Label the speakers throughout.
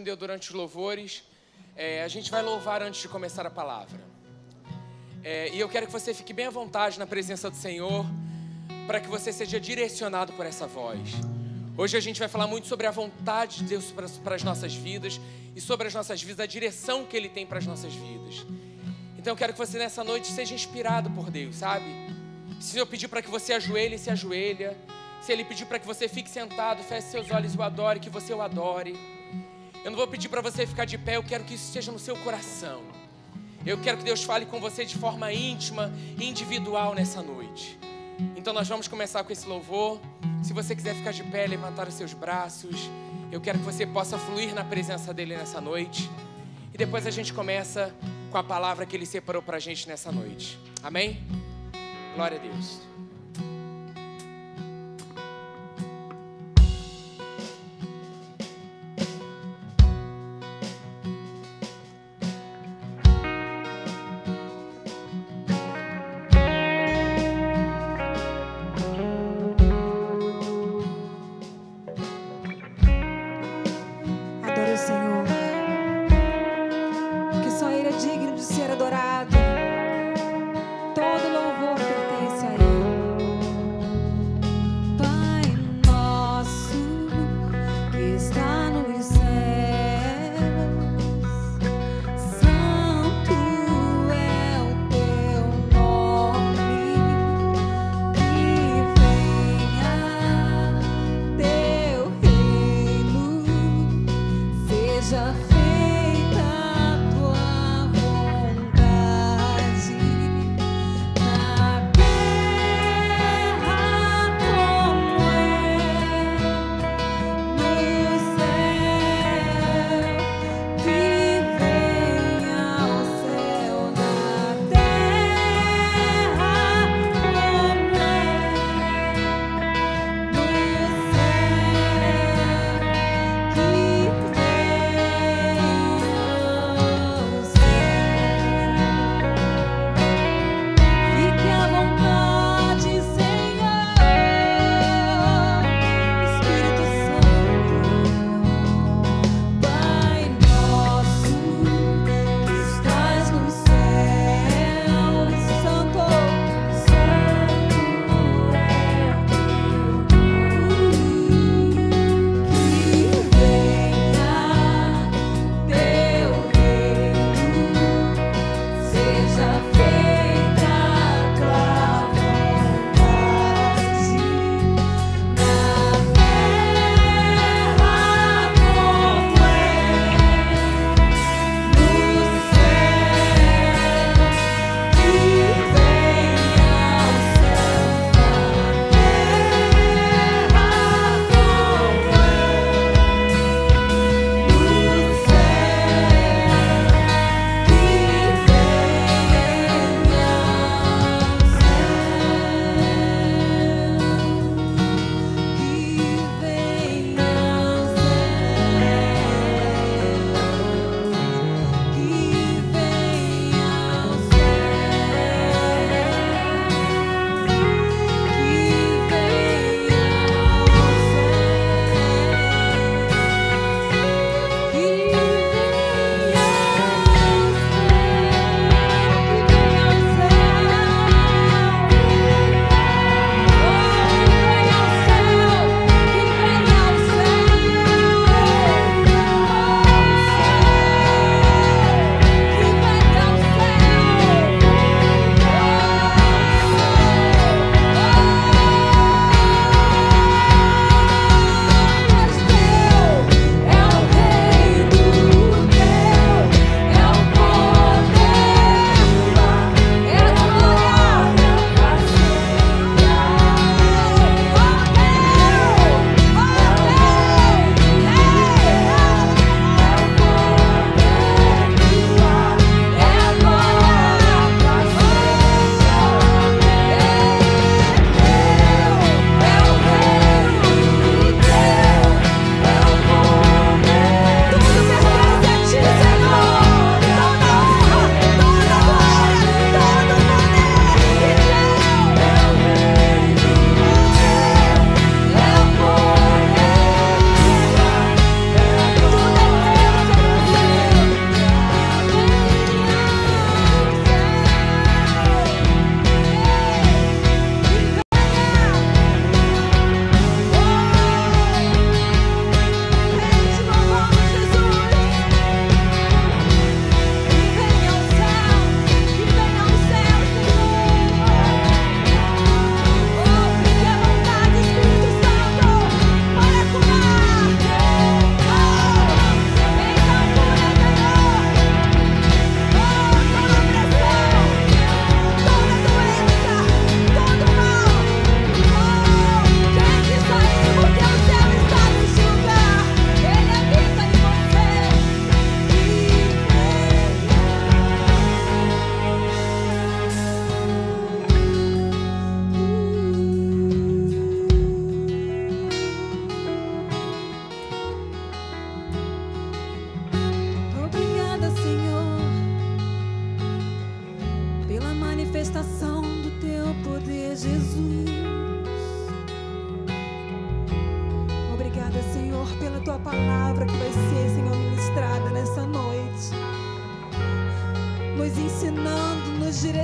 Speaker 1: Deu durante os louvores, a gente vai louvar antes de começar a palavra. E eu quero que você fique bem à vontade na presença do Senhor, para que você seja direcionado por essa voz. Hoje a gente vai falar muito sobre a vontade de Deus para as nossas vidas e sobre as nossas vidas, a direção que Ele tem para as nossas vidas. Então eu quero que você nessa noite seja inspirado por Deus, sabe? Se eu pedir para que você ajoelhe, se ajoelha. Se Ele pedir para que você fique sentado, feche seus olhos e o adore, que você o adore. Eu não vou pedir para você ficar de pé, eu quero que isso esteja no seu coração. Eu quero que Deus fale com você de forma íntima e individual nessa noite. Então nós vamos começar com esse louvor. Se você quiser ficar de pé, levantar os seus braços, eu quero que você possa fluir na presença dEle nessa noite. E depois a gente começa com a palavra que Ele separou para a gente nessa noite. Amém? Glória a Deus.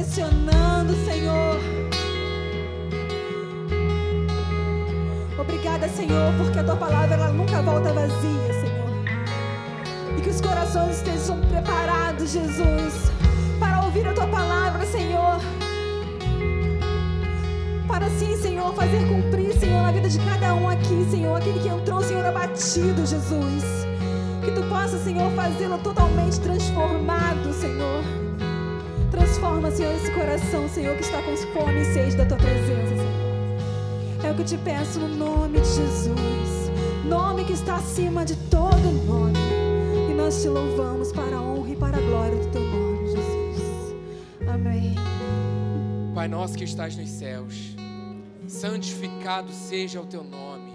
Speaker 2: direcionando, Senhor. Obrigada, Senhor, porque a Tua palavra ela nunca volta vazia, Senhor. E que os corações estejam preparados, Jesus, para ouvir a Tua palavra, Senhor. Para assim, Senhor, fazer cumprir, Senhor, na vida de cada um aqui, Senhor. Aquele que entrou, Senhor, abatido, Jesus. Que Tu possa, Senhor, fazê-lo totalmente transformado, Senhor. Transforma, Senhor, esse coração, Senhor, que está com fome e sede da Tua presença, Senhor. É o que eu te peço no nome de Jesus. Nome que está acima de todo nome. E nós te louvamos para a honra e para a glória do Teu nome, Jesus. Amém.
Speaker 1: Pai nosso que estás nos céus, santificado seja o Teu nome.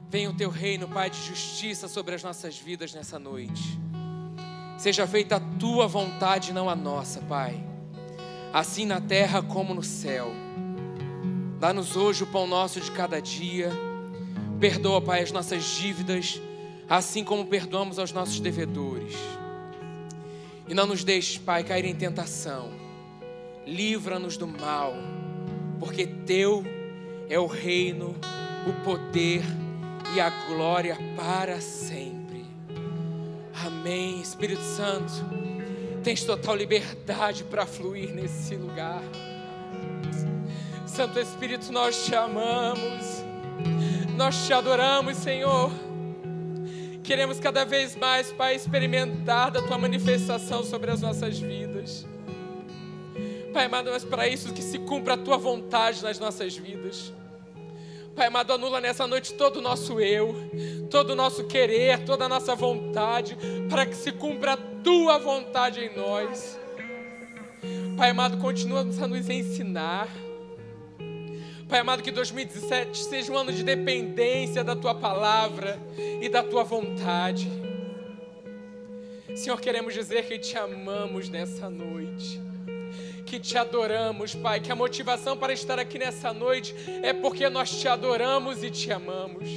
Speaker 1: Venha o Teu reino, Pai, de justiça sobre as nossas vidas nessa noite. Seja feita a Tua vontade, não a nossa, Pai. Assim na terra como no céu. Dá-nos hoje o pão nosso de cada dia. Perdoa, Pai, as nossas dívidas, assim como perdoamos aos nossos devedores. E não nos deixes, Pai, cair em tentação. Livra-nos do mal, porque Teu é o reino, o poder e a glória para sempre. Amém. Espírito Santo, tens total liberdade para fluir nesse lugar. Santo Espírito, nós Te amamos, nós Te adoramos, Senhor. Queremos cada vez mais, Pai, experimentar da Tua manifestação sobre as nossas vidas. Pai amado, mas para isso que se cumpra a Tua vontade nas nossas vidas. Pai amado, anula nessa noite todo o nosso eu, todo o nosso querer, toda a nossa vontade, para que se cumpra a Tua vontade em nós. Pai amado, continua a nos ensinar. Pai amado, que 2017 seja um ano de dependência da Tua palavra e da Tua vontade. Senhor, queremos dizer que Te amamos nessa noite, que Te adoramos, Pai, que a motivação para estar aqui nessa noite é porque nós Te adoramos e Te amamos.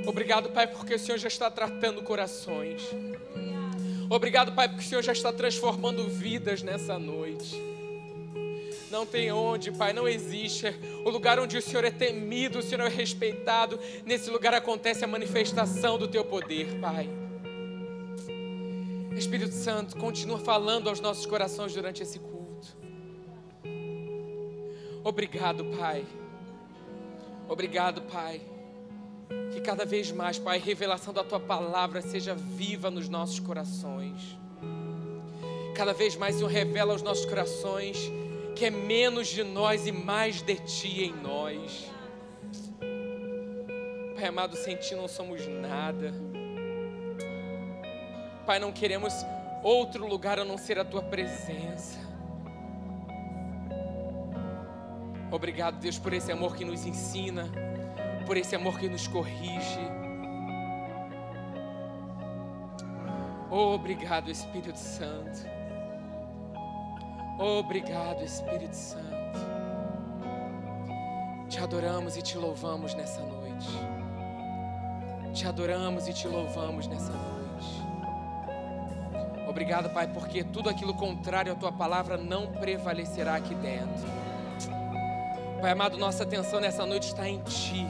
Speaker 1: Obrigado, Pai, porque o Senhor já está tratando corações. Obrigado, Pai, porque o Senhor já está transformando vidas nessa noite. Não tem onde, Pai, não existe o lugar onde o Senhor é temido, o Senhor é respeitado. Nesse lugar acontece a manifestação do Teu poder, Pai. Espírito Santo, continua falando aos nossos corações durante esse culto. Obrigado, Pai. Obrigado, Pai. Que cada vez mais, Pai, a revelação da Tua palavra seja viva nos nossos corações. Cada vez mais, Senhor, revela aos nossos corações que é menos de nós e mais de Ti em nós. Pai amado, sem Ti não somos nada. Pai, não queremos outro lugar a não ser a Tua presença. Obrigado, Deus, por esse amor que nos ensina, por esse amor que nos corrige. Obrigado, Espírito Santo. Obrigado, Espírito Santo. Te adoramos e Te louvamos nessa noite. Te adoramos e Te louvamos nessa noite. Obrigado, Pai, porque tudo aquilo contrário à Tua palavra não prevalecerá aqui dentro. Pai amado, nossa atenção nessa noite está em Ti,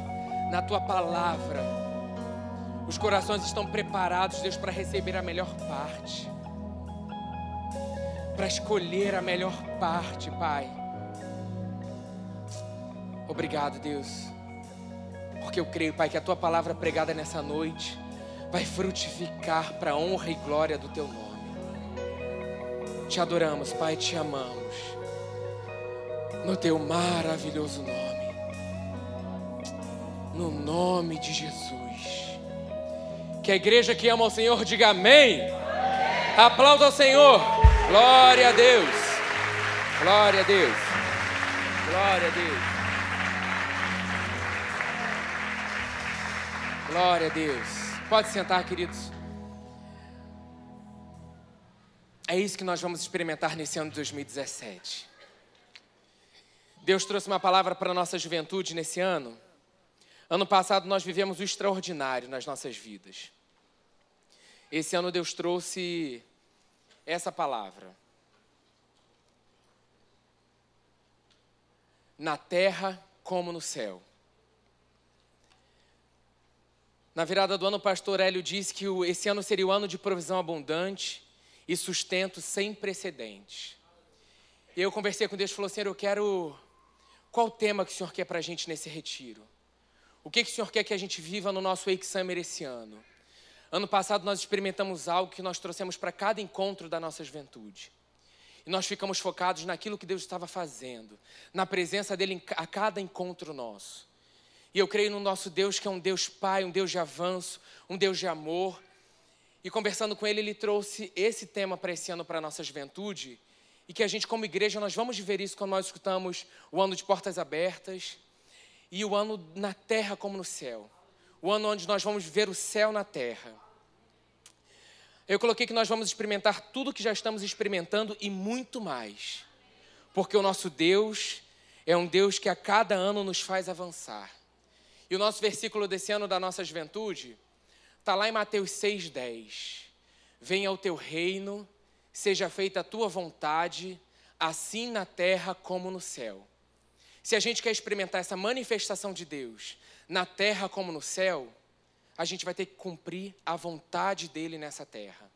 Speaker 1: na Tua palavra. Os corações estão preparados, Deus, para receber a melhor parte, para escolher a melhor parte, Pai. Obrigado, Deus, porque eu creio, Pai, que a Tua palavra pregada nessa noite vai frutificar para a honra e glória do Teu nome. Te adoramos, Pai, Te amamos, no Teu maravilhoso nome, no nome de Jesus. Que a igreja que ama o Senhor diga amém. Aplauda ao Senhor. Glória a Deus. Glória a Deus. Glória a Deus. Glória a Deus. Pode sentar, queridos. É isso que nós vamos experimentar nesse ano de 2017. Deus trouxe uma palavra para a nossa juventude nesse ano. Ano passado nós vivemos o extraordinário nas nossas vidas. Esse ano Deus trouxe essa palavra. na terra como no céu. Na virada do ano, o pastor Hélio disse que esse ano seria o ano de provisão abundante e sustento sem precedentes. E eu conversei com Deus e falou: Senhor, qual o tema que o Senhor quer para a gente nesse retiro? O que o Senhor quer que a gente viva no nosso Wake Summer esse ano? Ano passado nós experimentamos algo que nós trouxemos para cada encontro da nossa juventude. E nós ficamos focados naquilo que Deus estava fazendo, na presença dEle a cada encontro nosso. E eu creio no nosso Deus, que é um Deus Pai, um Deus de avanço, um Deus de amor. E conversando com Ele, Ele trouxe esse tema para esse ano, para a nossa juventude. E que a gente, como igreja, nós vamos viver isso quando nós escutamos o ano de portas abertas. E o ano na terra como no céu. O ano onde nós vamos ver o céu na terra. Eu coloquei que nós vamos experimentar tudo que já estamos experimentando e muito mais. Porque o nosso Deus é um Deus que a cada ano nos faz avançar. E o nosso versículo desse ano da nossa juventude está lá em Mateus 6,10. Venha o teu reino, seja feita a tua vontade, assim na terra como no céu. Se a gente quer experimentar essa manifestação de Deus na terra como no céu, a gente vai ter que cumprir a vontade dele nessa terra.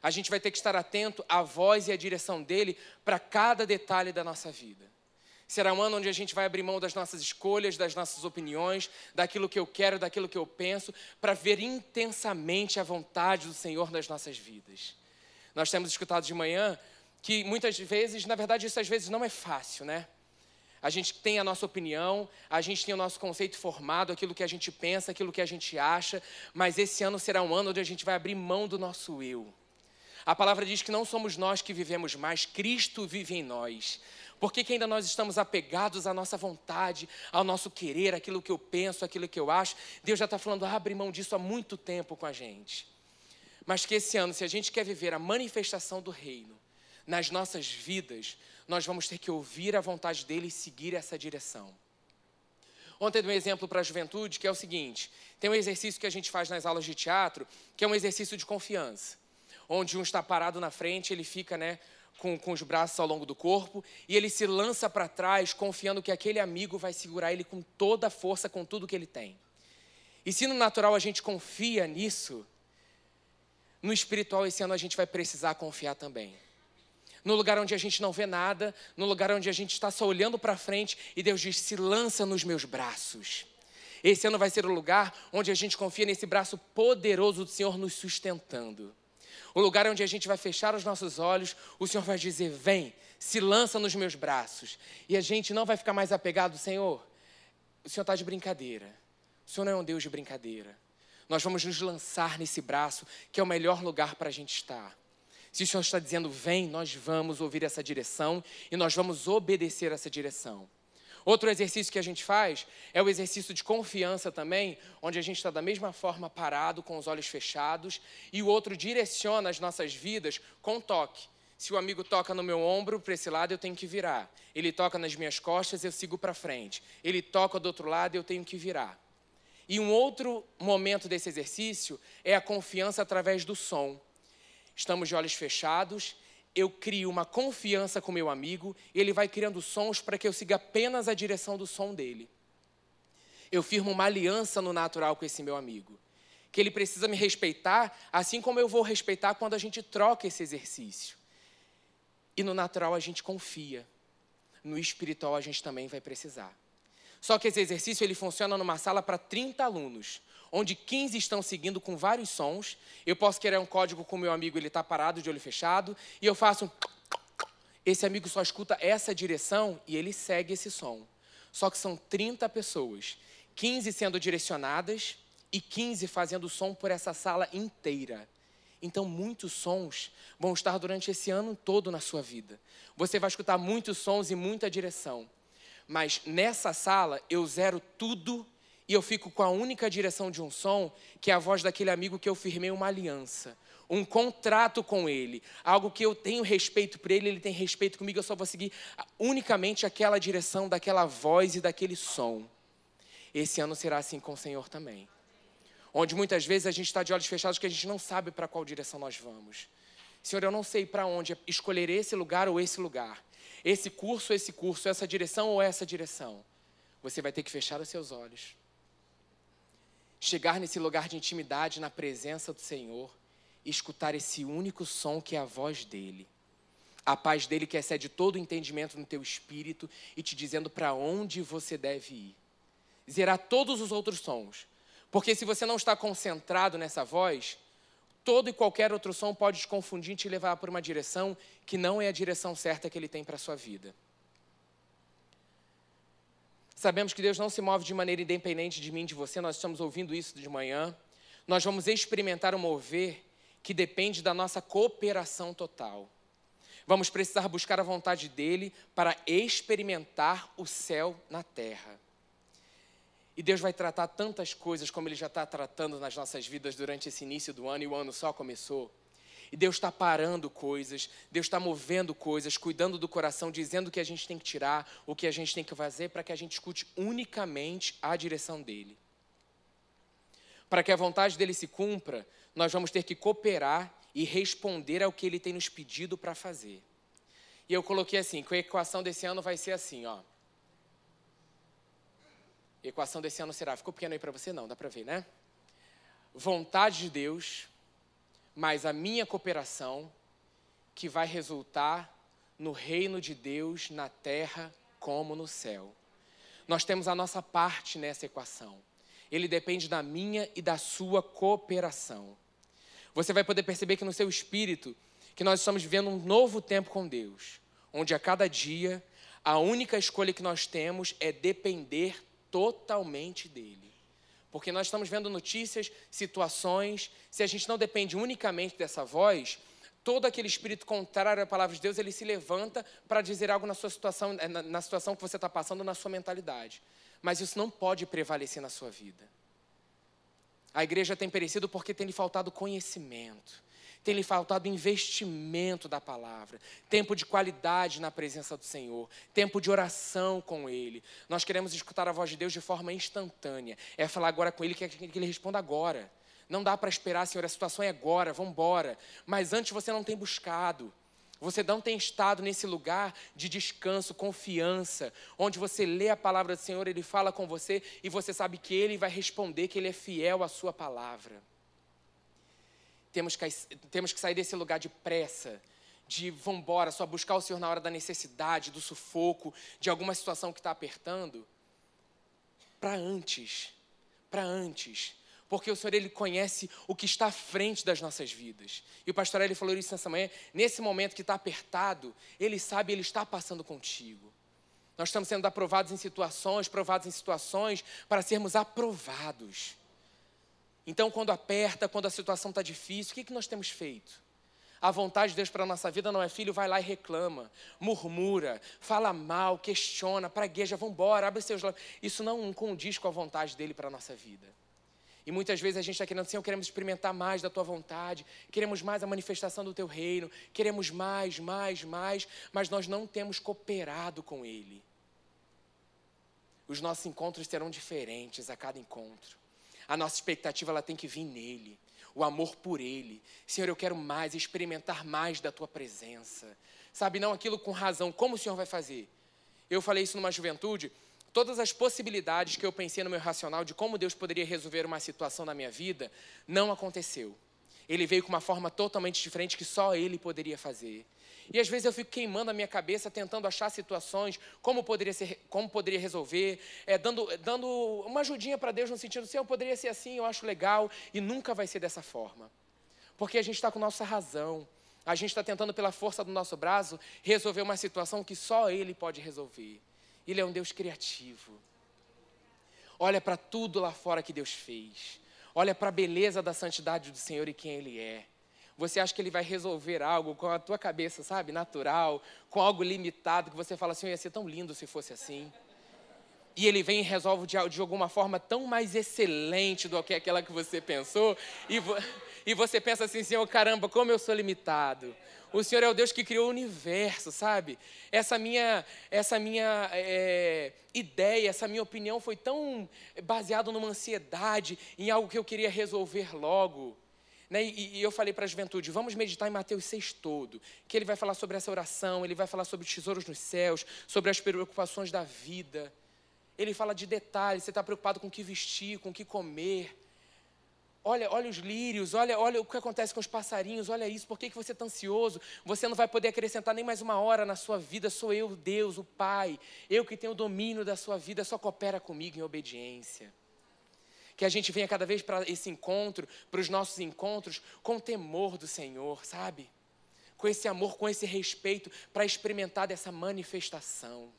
Speaker 1: A gente vai ter que estar atento à voz e à direção dele para cada detalhe da nossa vida. Será um ano onde a gente vai abrir mão das nossas escolhas, das nossas opiniões, daquilo que eu quero, daquilo que eu penso, para ver intensamente a vontade do Senhor nas nossas vidas. Nós temos escutado de manhã que muitas vezes, na verdade, isso às vezes não é fácil, né? A gente tem a nossa opinião, a gente tem o nosso conceito formado, aquilo que a gente pensa, aquilo que a gente acha, mas esse ano será um ano onde a gente vai abrir mão do nosso eu. A palavra diz que não somos nós que vivemos mais, Cristo vive em nós. Por que ainda nós estamos apegados à nossa vontade, ao nosso querer, aquilo que eu penso, aquilo que eu acho? Deus já está falando, abre mão disso há muito tempo com a gente. Mas que esse ano, se a gente quer viver a manifestação do reino nas nossas vidas, nós vamos ter que ouvir a vontade dele e seguir essa direção. Ontem eu dei um exemplo para a juventude, que é o seguinte: tem um exercício que a gente faz nas aulas de teatro, que é um exercício de confiança, onde um está parado na frente, ele fica, com os braços ao longo do corpo, e ele se lança para trás, confiando que aquele amigo vai segurar ele com toda a força, com tudo que ele tem. E se no natural a gente confia nisso, no espiritual esse ano a gente vai precisar confiar também. No lugar onde a gente não vê nada, no lugar onde a gente está só olhando para frente, e Deus diz, se lança nos meus braços. Esse ano vai ser o lugar onde a gente confia nesse braço poderoso do Senhor nos sustentando. O lugar onde a gente vai fechar os nossos olhos, o Senhor vai dizer, vem, se lança nos meus braços. E a gente não vai ficar mais apegado, Senhor, o Senhor está de brincadeira. O Senhor não é um Deus de brincadeira. Nós vamos nos lançar nesse braço, que é o melhor lugar para a gente estar. Se o Senhor está dizendo, vem, nós vamos ouvir essa direção e nós vamos obedecer essa direção. Outro exercício que a gente faz é o exercício de confiança também, onde a gente está da mesma forma parado, com os olhos fechados, e o outro direciona as nossas vidas com toque. Se o amigo toca no meu ombro, para esse lado eu tenho que virar. Ele toca nas minhas costas, eu sigo para frente. Ele toca do outro lado, eu tenho que virar. E um outro momento desse exercício é a confiança através do som. Estamos de olhos fechados, eu crio uma confiança com meu amigo, e ele vai criando sons para que eu siga apenas a direção do som dele. Eu firmo uma aliança no natural com esse meu amigo, que ele precisa me respeitar, assim como eu vou respeitar quando a gente troca esse exercício. E no natural a gente confia, no espiritual a gente também vai precisar. Só que esse exercício ele funciona numa sala para 30 alunos, onde 15 estão seguindo com vários sons. Eu posso querer um código com o meu amigo, ele está parado de olho fechado, e eu faço um... Esse amigo só escuta essa direção e ele segue esse som. Só que são 30 pessoas, 15 sendo direcionadas e 15 fazendo som por essa sala inteira. Então, muitos sons vão estar durante esse ano todo na sua vida. Você vai escutar muitos sons e muita direção. Mas nessa sala, eu zero tudo e eu fico com a única direção de um som, que é a voz daquele amigo que eu firmei uma aliança, um contrato com ele, algo que eu tenho respeito por ele, ele tem respeito comigo, eu só vou seguir unicamente aquela direção daquela voz e daquele som. Esse ano será assim com o Senhor também. Onde muitas vezes a gente está de olhos fechados que a gente não sabe para qual direção nós vamos. Senhor, eu não sei para onde escolher esse lugar ou esse lugar. esse curso, essa direção ou essa direção, você vai ter que fechar os seus olhos, chegar nesse lugar de intimidade na presença do Senhor e escutar esse único som que é a voz dele. A paz dele que excede todo o entendimento no teu espírito e te dizendo para onde você deve ir. Zerar todos os outros sons. Porque se você não está concentrado nessa voz, todo e qualquer outro som pode te confundir e te levar por uma direção que não é a direção certa que ele tem para a sua vida. Sabemos que Deus não se move de maneira independente de mim e de você. Nós estamos ouvindo isso de manhã. Nós vamos experimentar um mover que depende da nossa cooperação total. Vamos precisar buscar a vontade dele para experimentar o céu na terra. E Deus vai tratar tantas coisas como ele já está tratando nas nossas vidas durante esse início do ano, e o ano só começou. E Deus está parando coisas, Deus está movendo coisas, cuidando do coração, dizendo o que a gente tem que tirar, o que a gente tem que fazer, para que a gente escute unicamente a direção dele. Para que a vontade dele se cumpra, nós vamos ter que cooperar e responder ao que ele tem nos pedido para fazer. E eu coloquei assim, que a equação desse ano vai ser assim, ó. A equação desse ano será, ficou pequeno aí para você? Não, dá para ver, né? Vontade de Deus, mais a minha cooperação, que vai resultar no reino de Deus na terra como no céu. Nós temos a nossa parte nessa equação. Ele depende da minha e da sua cooperação. Você vai poder perceber que no seu espírito, que nós estamos vivendo um novo tempo com Deus, onde a cada dia, a única escolha que nós temos é depender totalmente dele. Porque nós estamos vendo notícias, situações, se a gente não depende unicamente dessa voz, todo aquele espírito contrário à palavra de Deus, ele se levanta para dizer algo na sua situação, na situação que você está passando, na sua mentalidade. Mas isso não pode prevalecer na sua vida. A igreja tem perecido porque tem lhe faltado conhecimento, tem lhe faltado investimento da palavra, tempo de qualidade na presença do Senhor, tempo de oração com Ele. Nós queremos escutar a voz de Deus de forma instantânea. É falar agora com Ele, que Ele responda agora. Não dá para esperar, Senhor, a situação é agora, vamos embora. Mas antes você não tem buscado. Você não tem estado nesse lugar de descanso, confiança, onde você lê a palavra do Senhor, Ele fala com você e você sabe que Ele vai responder, que Ele é fiel à sua palavra. Temos que sair desse lugar de pressa, de vamos embora, só buscar o Senhor na hora da necessidade, do sufoco, de alguma situação que está apertando, para antes. Porque o Senhor, Ele conhece o que está à frente das nossas vidas. E o pastor Eli falou isso nessa manhã, nesse momento que está apertado, Ele sabe, Ele está passando contigo. Nós estamos sendo provados em situações para sermos aprovados. Então, quando aperta, quando a situação está difícil, o que nós temos feito? A vontade de Deus para a nossa vida não é, filho, vai lá e reclama, murmura, fala mal, questiona, pragueja, vamos embora, abre seus lábios. Isso não condiz com a vontade dEle para a nossa vida. E muitas vezes a gente está querendo, Senhor, queremos experimentar mais da Tua vontade, queremos mais a manifestação do Teu reino, queremos mais, mas nós não temos cooperado com Ele. Os nossos encontros serão diferentes a cada encontro. A nossa expectativa ela tem que vir nele, o amor por ele. Senhor, eu quero mais, experimentar mais da tua presença. Sabe, não aquilo com razão, como o Senhor vai fazer? Eu falei isso numa juventude, todas as possibilidades que eu pensei no meu racional de como Deus poderia resolver uma situação na minha vida, não aconteceu. Ele veio com uma forma totalmente diferente que só Ele poderia fazer. E às vezes eu fico queimando a minha cabeça, tentando achar situações, como poderia resolver, dando uma ajudinha para Deus no sentido, Senhor, poderia ser assim, eu acho legal, e nunca vai ser dessa forma. Porque a gente está com nossa razão, a gente está tentando pela força do nosso braço resolver uma situação que só Ele pode resolver. Ele é um Deus criativo. Olha para tudo lá fora que Deus fez. Olha para a beleza da santidade do Senhor e quem Ele é. Você acha que Ele vai resolver algo com a tua cabeça, sabe, natural, com algo limitado, que você fala assim, ia ser tão lindo se fosse assim. E Ele vem e resolve de alguma forma tão mais excelente do que aquela que você pensou, e você pensa assim, Senhor, caramba, como eu sou limitado. O Senhor é o Deus que criou o universo, sabe? Essa minha ideia, essa minha opinião foi tão baseada numa ansiedade, em algo que eu queria resolver logo. Né? E eu falei para a juventude, vamos meditar em Mateus 6 todo, que ele vai falar sobre essa oração, ele vai falar sobre tesouros nos céus, sobre as preocupações da vida. Ele fala de detalhes, você está preocupado com o que vestir, com o que comer. Olha os lírios, olha o que acontece com os passarinhos, olha isso, por que você está ansioso? Você não vai poder acrescentar nem mais uma hora na sua vida, sou eu, Deus, o Pai, eu que tenho o domínio da sua vida, só coopera comigo em obediência. Que a gente venha cada vez para esse encontro, para os nossos encontros, com o temor do Senhor, sabe? Com esse amor, com esse respeito, para experimentar dessa manifestação.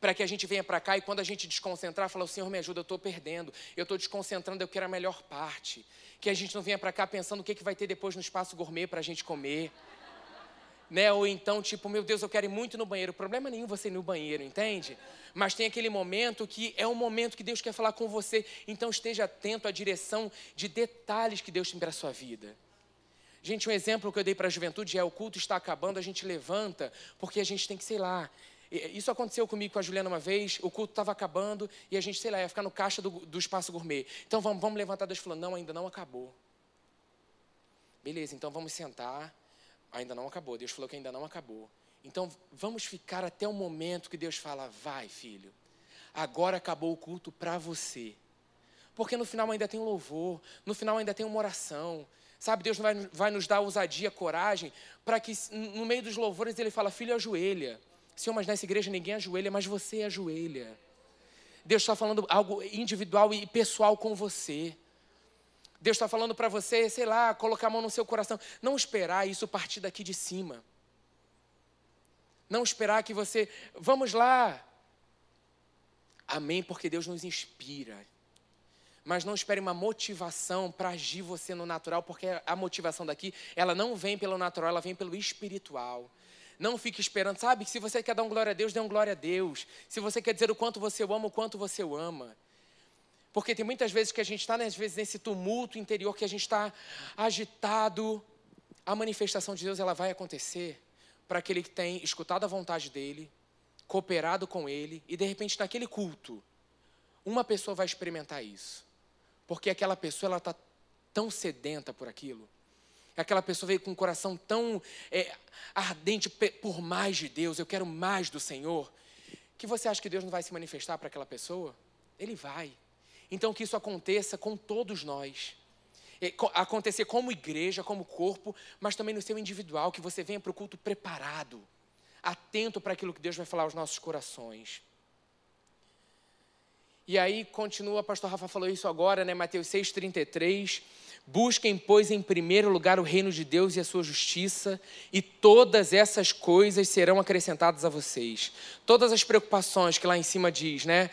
Speaker 1: Para que a gente venha para cá e quando a gente desconcentrar, falar, o Senhor me ajuda, eu estou perdendo, eu estou desconcentrando, eu quero a melhor parte. Que a gente não venha para cá pensando o que vai ter depois no espaço gourmet para a gente comer. Né? Ou então, tipo, meu Deus, eu quero ir muito no banheiro. Problema nenhum você ir no banheiro, entende? Mas tem aquele momento que é um momento que Deus quer falar com você. Então esteja atento à direção de detalhes que Deus tem para a sua vida. Gente, um exemplo que eu dei para a juventude é o culto está acabando, a gente levanta, porque a gente tem que, sei lá... Isso aconteceu comigo com a Juliana uma vez, o culto estava acabando e a gente, sei lá, ia ficar no caixa do espaço gourmet. Então vamos levantar. Deus falou, não, ainda não acabou. Beleza, então vamos sentar. Ainda não acabou, Deus falou que ainda não acabou. Então vamos ficar até o momento que Deus fala, vai filho, agora acabou o culto para você. Porque no final ainda tem um louvor, no final ainda tem uma oração. Sabe, Deus vai nos dar ousadia, coragem, para que no meio dos louvores Ele fala, filho, ajoelha. Senhor, mas nessa igreja ninguém ajoelha, mas você ajoelha. Deus está falando algo individual e pessoal com você. Deus está falando para você, sei lá, colocar a mão no seu coração. Não esperar isso partir daqui de cima. Não esperar que você... Vamos lá. Amém, porque Deus nos inspira. Mas não espere uma motivação para agir você no natural, porque a motivação daqui, ela não vem pelo natural, ela vem pelo espiritual. Não fique esperando, sabe? Que se você quer dar um glória a Deus, dê um glória a Deus. Se você quer dizer o quanto você o ama, o quanto você o ama. Porque tem muitas vezes que a gente está, às vezes, nesse tumulto interior, que a gente está agitado. A manifestação de Deus, ela vai acontecer para aquele que tem escutado a vontade dEle, cooperado com Ele, e de repente naquele culto, uma pessoa vai experimentar isso. Porque aquela pessoa, ela está tão sedenta por aquilo. Aquela pessoa veio com um coração tão ardente por mais de Deus, eu quero mais do Senhor, que você acha que Deus não vai se manifestar para aquela pessoa? Ele vai. Então que isso aconteça com todos nós. Acontecer como igreja, como corpo, mas também no seu individual, que você venha para o culto preparado, atento para aquilo que Deus vai falar aos nossos corações. E aí continua, o pastor Rafa falou isso agora, né? Mateus 6,33. Busquem, pois, em primeiro lugar o reino de Deus e a sua justiça, e todas essas coisas serão acrescentadas a vocês. Todas as preocupações que lá em cima diz, né?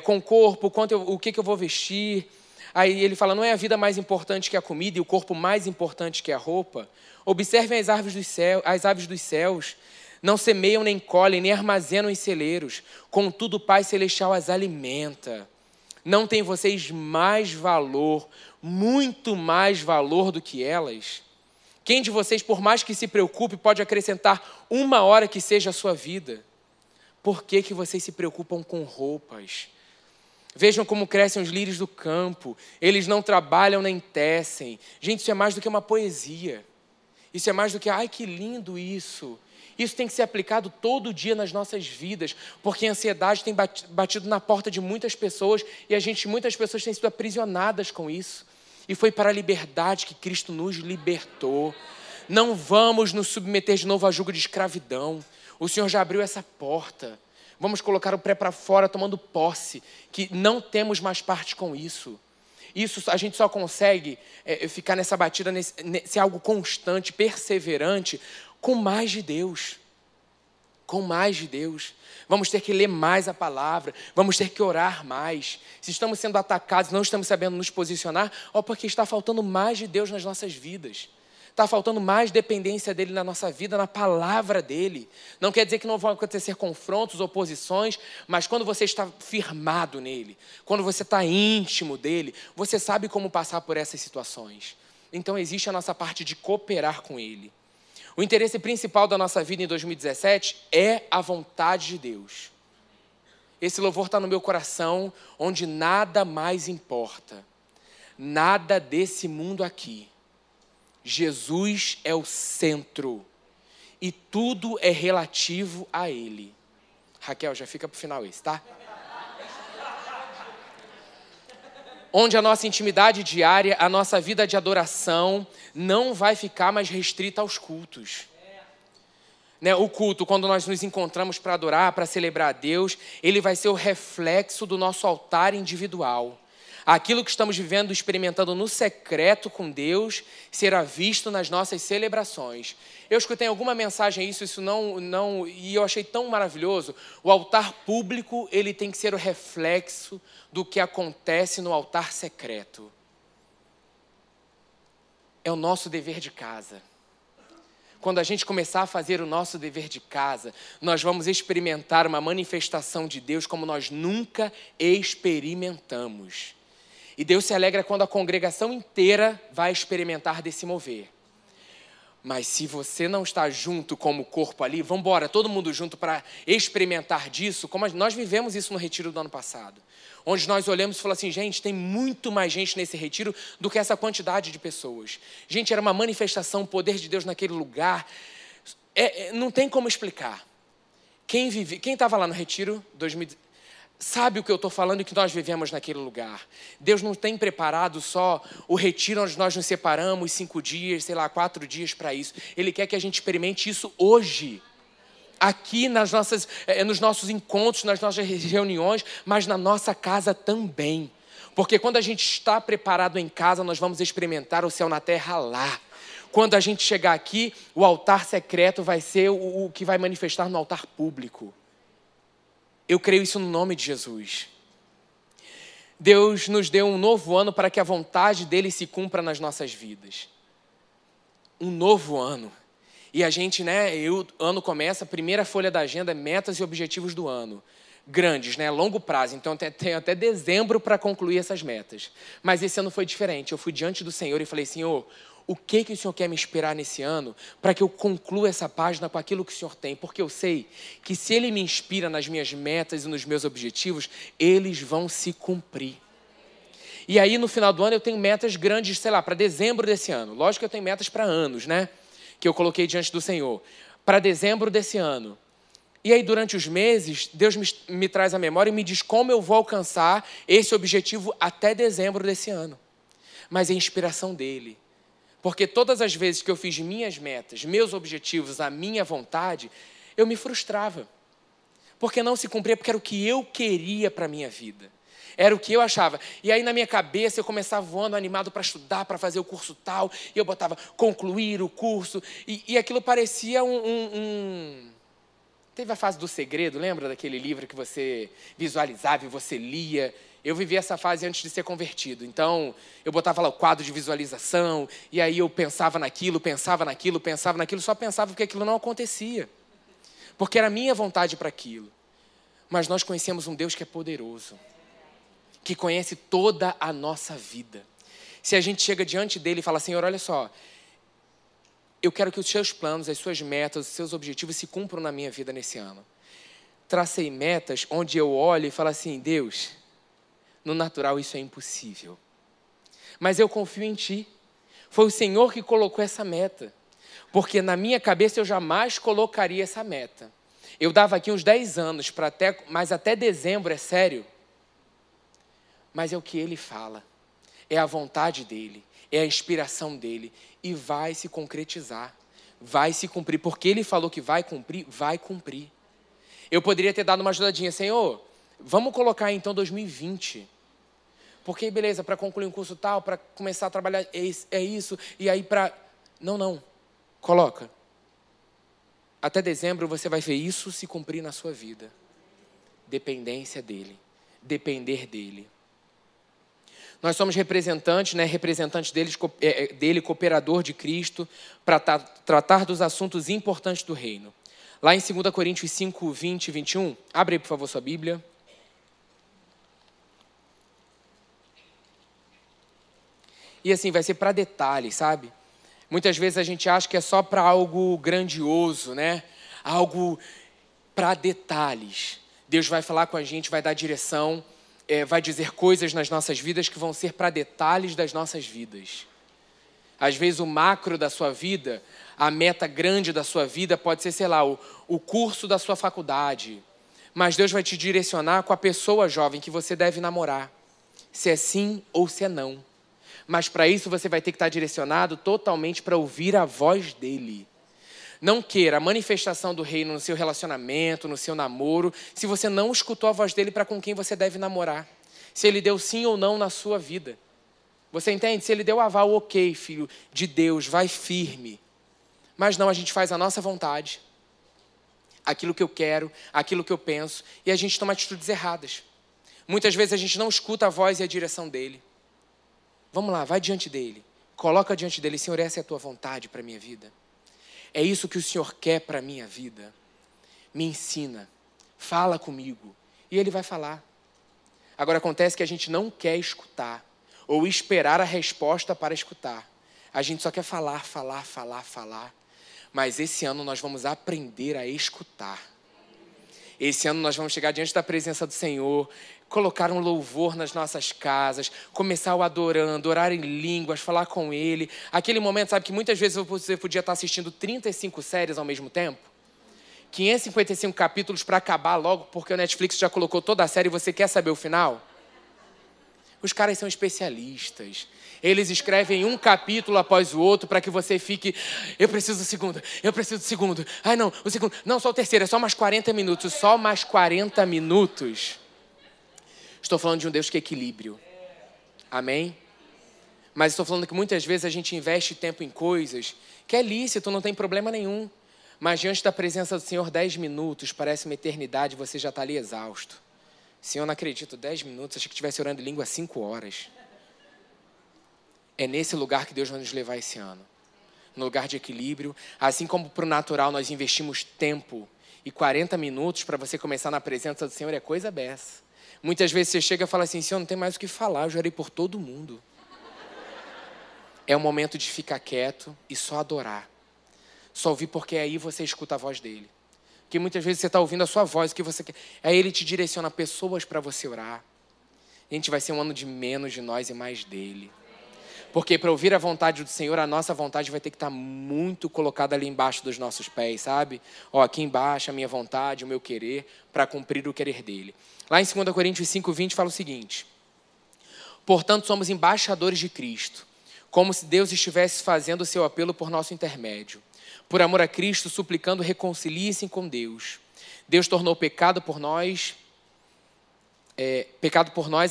Speaker 1: Com o corpo, o que eu vou vestir. Aí ele fala, não é a vida mais importante que a comida e o corpo mais importante que a roupa? Observem as aves dos céus. Não semeiam, nem colhem, nem armazenam em celeiros. Contudo, o Pai Celestial as alimenta. Não tem vocês mais valor, muito mais valor do que elas? Quem de vocês, por mais que se preocupe, pode acrescentar uma hora que seja a sua vida? Por que vocês se preocupam com roupas? Vejam como crescem os lírios do campo. Eles não trabalham nem tecem. Gente, isso é mais do que uma poesia. Isso é mais do que, ai, que lindo isso. Isso tem que ser aplicado todo dia nas nossas vidas, porque a ansiedade tem batido na porta de muitas pessoas e muitas pessoas têm sido aprisionadas com isso. E foi para a liberdade que Cristo nos libertou. Não vamos nos submeter de novo a jugo de escravidão. O Senhor já abriu essa porta. Vamos colocar o pé para fora, tomando posse, que não temos mais parte com isso. Isso a gente só consegue ficar nessa batida, nesse algo constante, perseverante, com mais de Deus. Com mais de Deus. Vamos ter que ler mais a palavra. Vamos ter que orar mais. Se estamos sendo atacados, não estamos sabendo nos posicionar, porque está faltando mais de Deus nas nossas vidas. Está faltando mais dependência dEle na nossa vida, na palavra dEle. Não quer dizer que não vão acontecer confrontos, oposições, mas quando você está firmado nele, quando você está íntimo dEle, você sabe como passar por essas situações. Então existe a nossa parte de cooperar com Ele. O interesse principal da nossa vida em 2017 é a vontade de Deus. Esse louvor está no meu coração, onde nada mais importa. nada desse mundo aqui. Jesus é o centro e tudo é relativo a Ele. Raquel, já fica pro final esse, tá? Onde a nossa intimidade diária, a nossa vida de adoração não vai ficar mais restrita aos cultos. Né? O culto, quando nós nos encontramos para adorar, para celebrar a Deus, ele vai ser o reflexo do nosso altar individual. Aquilo que estamos vivendo, experimentando no secreto com Deus, será visto nas nossas celebrações. Eu escutei alguma mensagem isso não, e eu achei tão maravilhoso. O altar público, ele tem que ser o reflexo do que acontece no altar secreto. É o nosso dever de casa. Quando a gente começar a fazer o nosso dever de casa, nós vamos experimentar uma manifestação de Deus como nós nunca experimentamos. E Deus se alegra quando a congregação inteira vai experimentar desse mover. Mas se você não está junto como corpo ali, vamos embora, todo mundo junto para experimentar disso, como nós vivemos isso no retiro do ano passado. Onde nós olhamos e falamos assim, gente, tem muito mais gente nesse retiro do que essa quantidade de pessoas. Gente, era uma manifestação, o poder de Deus naquele lugar. Não tem como explicar. Quem estava lá no retiro 2019, sabe o que eu estou falando e que nós vivemos naquele lugar. Deus não tem preparado só o retiro onde nós nos separamos 5 dias, 4 dias para isso. Ele quer que a gente experimente isso hoje. Aqui nos nossos encontros, nas nossas reuniões, mas na nossa casa também. Porque quando a gente está preparado em casa, nós vamos experimentar o céu na terra lá. Quando a gente chegar aqui, o altar secreto vai ser o que vai manifestar no altar público. Eu creio isso no nome de Jesus. Deus nos deu um novo ano para que a vontade dele se cumpra nas nossas vidas. Um novo ano. E a gente, o ano começa, a primeira folha da agenda, metas e objetivos do ano. Grandes, longo prazo. Então, tenho até dezembro para concluir essas metas. Mas esse ano foi diferente. Eu fui diante do Senhor e falei, Senhor, o que o Senhor quer me inspirar nesse ano para que eu conclua essa página com aquilo que o Senhor tem? Porque eu sei que se Ele me inspira nas minhas metas e nos meus objetivos, eles vão se cumprir. E aí, no final do ano, eu tenho metas grandes, para dezembro desse ano. Lógico que eu tenho metas para anos, que eu coloquei diante do Senhor. Para dezembro desse ano. E aí, durante os meses, Deus me traz a memória e me diz como eu vou alcançar esse objetivo até dezembro desse ano. Mas é inspiração dEle. Porque todas as vezes que eu fiz minhas metas, meus objetivos, a minha vontade, eu me frustrava. Porque não se cumpria, porque era o que eu queria para a minha vida. Era o que eu achava. E aí na minha cabeça eu começava voando animado para estudar, para fazer o curso tal. E eu botava concluir o curso. E aquilo parecia Teve a fase do segredo, lembra daquele livro que você visualizava e você lia? Eu vivi essa fase antes de ser convertido. Então, eu botava lá o quadro de visualização, e aí eu pensava naquilo, só pensava porque aquilo não acontecia. Porque era a minha vontade para aquilo. Mas nós conhecemos um Deus que é poderoso, que conhece toda a nossa vida. Se a gente chega diante dele e fala, Senhor, olha só, eu quero que os seus planos, as suas metas, os seus objetivos se cumpram na minha vida nesse ano. Tracei metas onde eu olho e falo assim, Deus, no natural isso é impossível. Mas eu confio em Ti. Foi o Senhor que colocou essa meta. Porque na minha cabeça eu jamais colocaria essa meta. Eu dava aqui uns 10 anos, mas até dezembro, é sério. Mas é o que Ele fala. É a vontade dEle. É a inspiração dEle. E vai se concretizar. Vai se cumprir. Porque Ele falou que vai cumprir, vai cumprir. Eu poderia ter dado uma ajudadinha. Senhor, vamos colocar então 2020. Porque, beleza, para concluir um curso tal, para começar a trabalhar, é isso. E aí para... Não. Coloca. Até dezembro você vai ver isso se cumprir na sua vida. Dependência dEle. Depender dEle. Nós somos representantes, representantes dele, cooperador de Cristo, para tratar dos assuntos importantes do reino. Lá em 2 Coríntios 5, 20 e 21, abre aí, por favor, sua Bíblia. E assim, vai ser para detalhes, sabe? Muitas vezes a gente acha que é só para algo grandioso, Algo para detalhes. Deus vai falar com a gente, vai dar direção. vai dizer coisas nas nossas vidas que vão ser para detalhes das nossas vidas. Às vezes o macro da sua vida, a meta grande da sua vida pode ser, sei lá, o curso da sua faculdade. Mas Deus vai te direcionar com a pessoa jovem que você deve namorar. Se é sim ou se é não. Mas para isso você vai ter que estar direcionado totalmente para ouvir a voz dele. Não queira a manifestação do reino no seu relacionamento, no seu namoro, se você não escutou a voz dele para com quem você deve namorar. Se ele deu sim ou não na sua vida. Você entende? Se ele deu aval, ok, filho de Deus, vai firme. Mas não, a gente faz a nossa vontade. Aquilo que eu quero, aquilo que eu penso. E a gente toma atitudes erradas. Muitas vezes a gente não escuta a voz e a direção dele. Vamos lá, vai diante dele. Coloca diante dele, Senhor, essa é a tua vontade para a minha vida. É isso que o Senhor quer para a minha vida. Me ensina, fala comigo. E ele vai falar. Agora acontece que a gente não quer escutar. Ou esperar a resposta para escutar. A gente só quer falar. Mas esse ano nós vamos aprender a escutar. Esse ano nós vamos chegar diante da presença do Senhor, colocar um louvor nas nossas casas, começar o adorando, orar em línguas, falar com Ele. Aquele momento, sabe, que muitas vezes você podia estar assistindo 35 séries ao mesmo tempo? 555 capítulos para acabar logo, porque o Netflix já colocou toda a série e você quer saber o final? Os caras são especialistas. Eles escrevem um capítulo após o outro para que você fique... Eu preciso do segundo. Ai, não, o segundo. Não, só o terceiro. É só mais 40 minutos. Só mais 40 minutos. Estou falando de um Deus que é equilíbrio. Amém? Mas estou falando que muitas vezes a gente investe tempo em coisas que é lícito, não tem problema nenhum. Mas diante da presença do Senhor, 10 minutos parece uma eternidade, você já está ali exausto. Senhor, não acredito, 10 minutos, achei que estivesse orando em língua 5 horas. É nesse lugar que Deus vai nos levar esse ano. No lugar de equilíbrio. Assim como para o natural nós investimos tempo e 40 minutos para você começar na presença do Senhor, é coisa beça. Muitas vezes você chega e fala assim, Senhor, não tem mais o que falar, eu já orei por todo mundo. É o momento de ficar quieto e só adorar. Só ouvir, porque aí você escuta a voz dele. Porque muitas vezes você está ouvindo a sua voz, o que você quer. Aí ele te direciona pessoas para você orar. A gente vai ser um ano de menos de nós e mais dele. Porque para ouvir a vontade do Senhor, a nossa vontade vai ter que estar muito colocada ali embaixo dos nossos pés, sabe? Ó, aqui embaixo a minha vontade, o meu querer, para cumprir o querer dele. Lá em 2 Coríntios 5:20 fala o seguinte: portanto, somos embaixadores de Cristo, como se Deus estivesse fazendo o seu apelo por nosso intermédio. Por amor a Cristo, suplicando, reconciliem-se com Deus. Deus tornou pecado por nós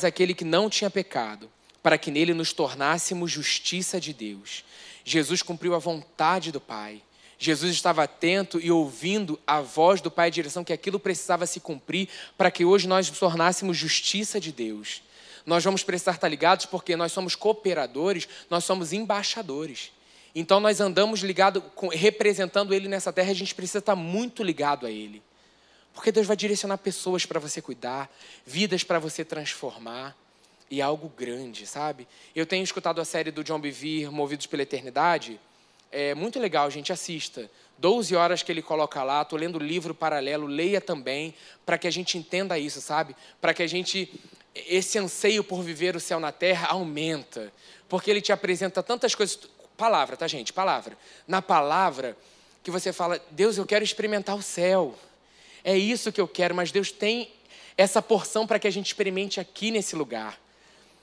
Speaker 1: aquele que não tinha pecado, para que nele nos tornássemos justiça de Deus. Jesus cumpriu a vontade do Pai. Jesus estava atento e ouvindo a voz do Pai em direção que aquilo precisava se cumprir para que hoje nós nos tornássemos justiça de Deus. Nós vamos precisar estar ligados porque nós somos cooperadores, nós somos embaixadores. Então nós andamos ligados, representando Ele nessa terra, a gente precisa estar muito ligado a Ele. Porque Deus vai direcionar pessoas para você cuidar, vidas para você transformar. E é algo grande, sabe? Eu tenho escutado a série do John Bevere, Movidos pela Eternidade. É muito legal, gente, assista. 12 horas que ele coloca lá, estou lendo o livro paralelo, leia também, para que a gente entenda isso, sabe? Para que a gente, esse anseio por viver o céu na terra aumenta. Porque ele te apresenta tantas coisas. Palavra, tá, gente? Palavra. Na palavra que você fala, Deus, eu quero experimentar o céu. É isso que eu quero, mas Deus tem essa porção para que a gente experimente aqui nesse lugar.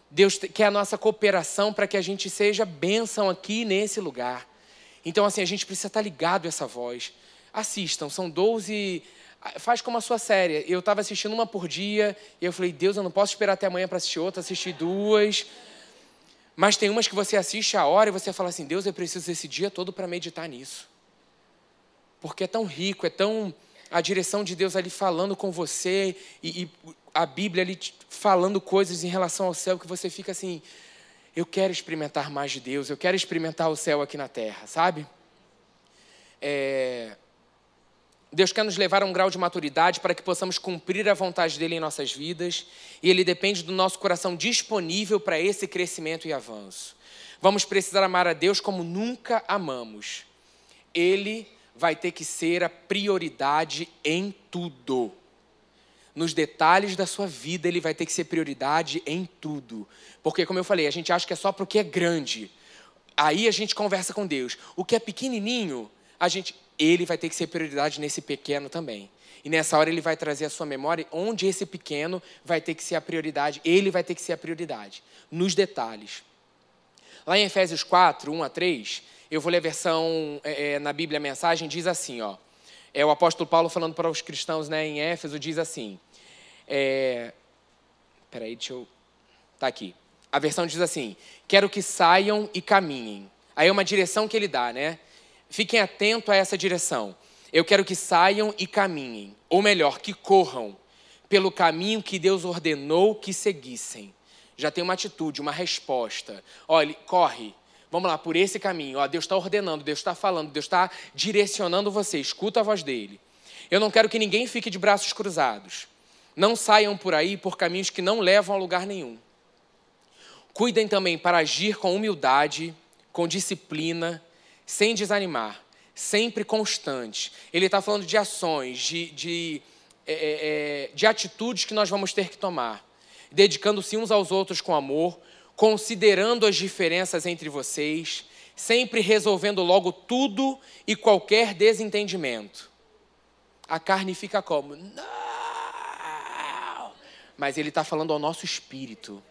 Speaker 1: Deus quer a nossa cooperação para que a gente seja bênção aqui nesse lugar. Então, assim, a gente precisa estar ligado a essa voz. Assistam, são 12... Faz como a sua série. Eu estava assistindo uma por dia e eu falei, Deus, eu não posso esperar até amanhã para assistir outra, assisti 2... Mas tem umas que você assiste a hora e você fala assim, Deus, eu preciso esse dia todo para meditar nisso. Porque é tão rico, é tão... A direção de Deus ali falando com você e a Bíblia ali falando coisas em relação ao céu que você fica assim, eu quero experimentar mais de Deus, eu quero experimentar o céu aqui na terra, sabe? Deus quer nos levar a um grau de maturidade para que possamos cumprir a vontade dele em nossas vidas. E ele depende do nosso coração disponível para esse crescimento e avanço. Vamos precisar amar a Deus como nunca amamos. Ele vai ter que ser a prioridade em tudo. Nos detalhes da sua vida, Ele vai ter que ser prioridade em tudo. Porque, como eu falei, a gente acha que é só porque é grande. Aí a gente conversa com Deus. O que é pequenininho, Ele vai ter que ser prioridade nesse pequeno também. E nessa hora Ele vai trazer a sua memória onde esse pequeno vai ter que ser a prioridade. Ele vai ter que ser a prioridade. Nos detalhes. Lá em Efésios 4, 1-3, eu vou ler a versão na Bíblia, a mensagem, diz assim, ó. É o apóstolo Paulo falando para os cristãos, né, em Éfeso, diz assim. Tá aqui. A versão diz assim: quero que saiam e caminhem. Aí é uma direção que ele dá, né? Fiquem atentos a essa direção. Eu quero que saiam e caminhem. Ou melhor, que corram pelo caminho que Deus ordenou que seguissem. Já tem uma atitude, uma resposta. Olha, corre. Vamos lá, por esse caminho. Ó, Deus está ordenando, Deus está falando, Deus está direcionando você. Escuta a voz dele. Eu não quero que ninguém fique de braços cruzados. Não saiam por aí por caminhos que não levam a lugar nenhum. Cuidem também para agir com humildade, com disciplina, sem desanimar, sempre constante. Ele está falando de ações, de atitudes que nós vamos ter que tomar. Dedicando-se uns aos outros com amor, considerando as diferenças entre vocês, sempre resolvendo logo tudo e qualquer desentendimento. A carne fica como? Não! Mas ele está falando ao nosso espírito.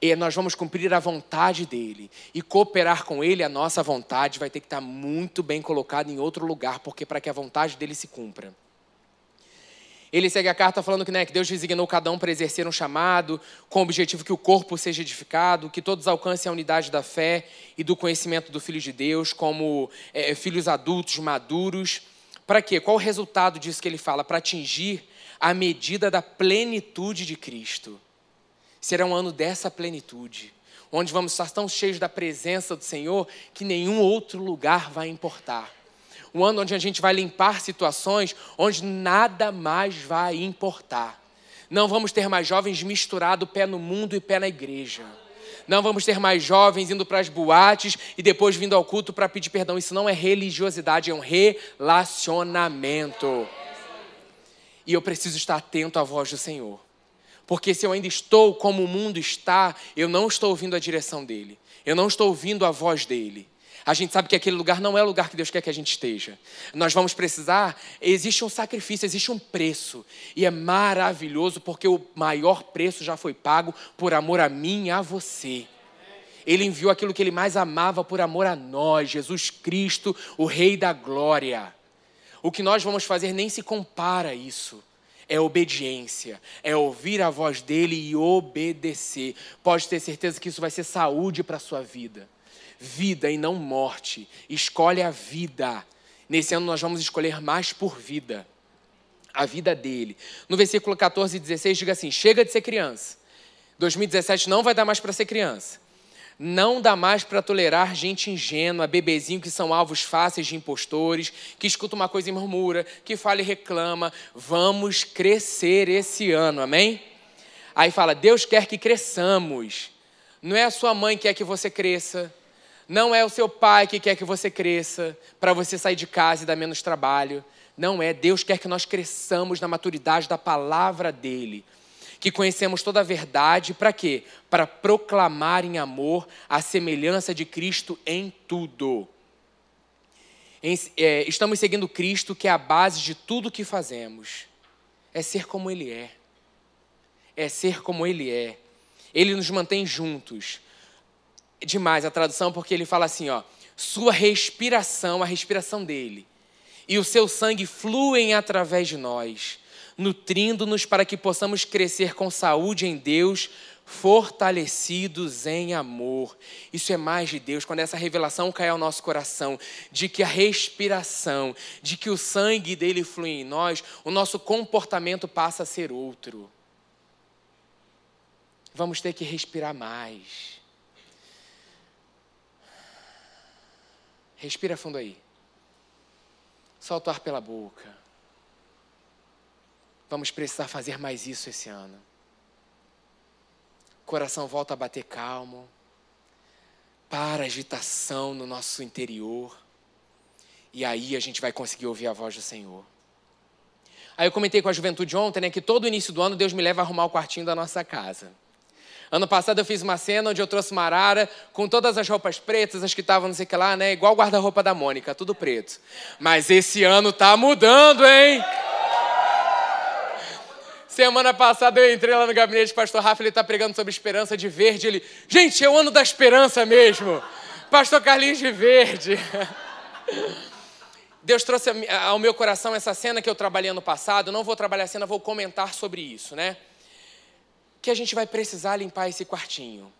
Speaker 1: E nós vamos cumprir a vontade dele. E cooperar com ele, a nossa vontade vai ter que estar muito bem colocada em outro lugar, porque para que a vontade dele se cumpra. Ele segue a carta falando que Deus designou cada um para exercer um chamado, com o objetivo que o corpo seja edificado, que todos alcancem a unidade da fé e do conhecimento do Filho de Deus, como filhos adultos, maduros. Para quê? Qual o resultado disso que ele fala? Para atingir a medida da plenitude de Cristo. Será um ano dessa plenitude, onde vamos estar tão cheios da presença do Senhor que nenhum outro lugar vai importar. Um ano onde a gente vai limpar situações onde nada mais vai importar. Não vamos ter mais jovens misturados, pé no mundo e pé na igreja. Não vamos ter mais jovens indo para as boates e depois vindo ao culto para pedir perdão. Isso não é religiosidade, é um relacionamento. E eu preciso estar atento à voz do Senhor. Porque se eu ainda estou como o mundo está, eu não estou ouvindo a direção dele. Eu não estou ouvindo a voz dele. A gente sabe que aquele lugar não é o lugar que Deus quer que a gente esteja. Nós vamos precisar, existe um sacrifício, existe um preço. E é maravilhoso porque o maior preço já foi pago por amor a mim e a você. Ele enviou aquilo que ele mais amava por amor a nós, Jesus Cristo, o Rei da Glória. O que nós vamos fazer nem se compara a isso. É obediência, é ouvir a voz dele e obedecer. Pode ter certeza que isso vai ser saúde para a sua vida. Vida e não morte. Escolhe a vida. Nesse ano nós vamos escolher mais por vida. A vida dele. No versículo 14 e 16 diga assim: chega de ser criança. 2017 não vai dar mais para ser criança. Não dá mais para tolerar gente ingênua, bebezinho que são alvos fáceis de impostores, que escuta uma coisa e murmura, que fala e reclama. Vamos crescer esse ano, amém? Aí fala, Deus quer que cresçamos. Não é a sua mãe que quer que você cresça. Não é o seu pai que quer que você cresça, para você sair de casa e dar menos trabalho. Não é, Deus quer que nós cresçamos na maturidade da palavra dele. Que conhecemos toda a verdade, para quê? Para proclamar em amor a semelhança de Cristo em tudo. Estamos seguindo Cristo, que é a base de tudo que fazemos. É ser como Ele é. É ser como Ele é. Ele nos mantém juntos. Demais a tradução, porque ele fala assim, ó, sua respiração, a respiração dele, e o seu sangue fluem através de nós, nutrindo-nos para que possamos crescer com saúde em Deus, fortalecidos em amor. Isso é mais de Deus, quando essa revelação cai ao nosso coração, de que a respiração, de que o sangue dele flui em nós, o nosso comportamento passa a ser outro. Vamos ter que respirar mais. Respira fundo aí. Solta o ar pela boca. Vamos precisar fazer mais isso esse ano. Coração volta a bater calmo. Para a agitação no nosso interior. E aí a gente vai conseguir ouvir a voz do Senhor. Aí eu comentei com a juventude ontem, né, que todo início do ano Deus me leva a arrumar o quartinho da nossa casa. Ano passado eu fiz uma cena onde eu trouxe uma arara com todas as roupas pretas, as que estavam não sei o que lá, né, igual o guarda-roupa da Mônica, tudo preto. Mas esse ano tá mudando, hein? Semana passada eu entrei lá no gabinete do pastor Rafa, ele está pregando sobre esperança de verde. Ele, gente, é o ano da esperança mesmo. Pastor Carlinhos de verde. Deus trouxe ao meu coração essa cena que eu trabalhei ano passado. Não vou trabalhar a cena, vou comentar sobre isso, né? Que a gente vai precisar limpar esse quartinho.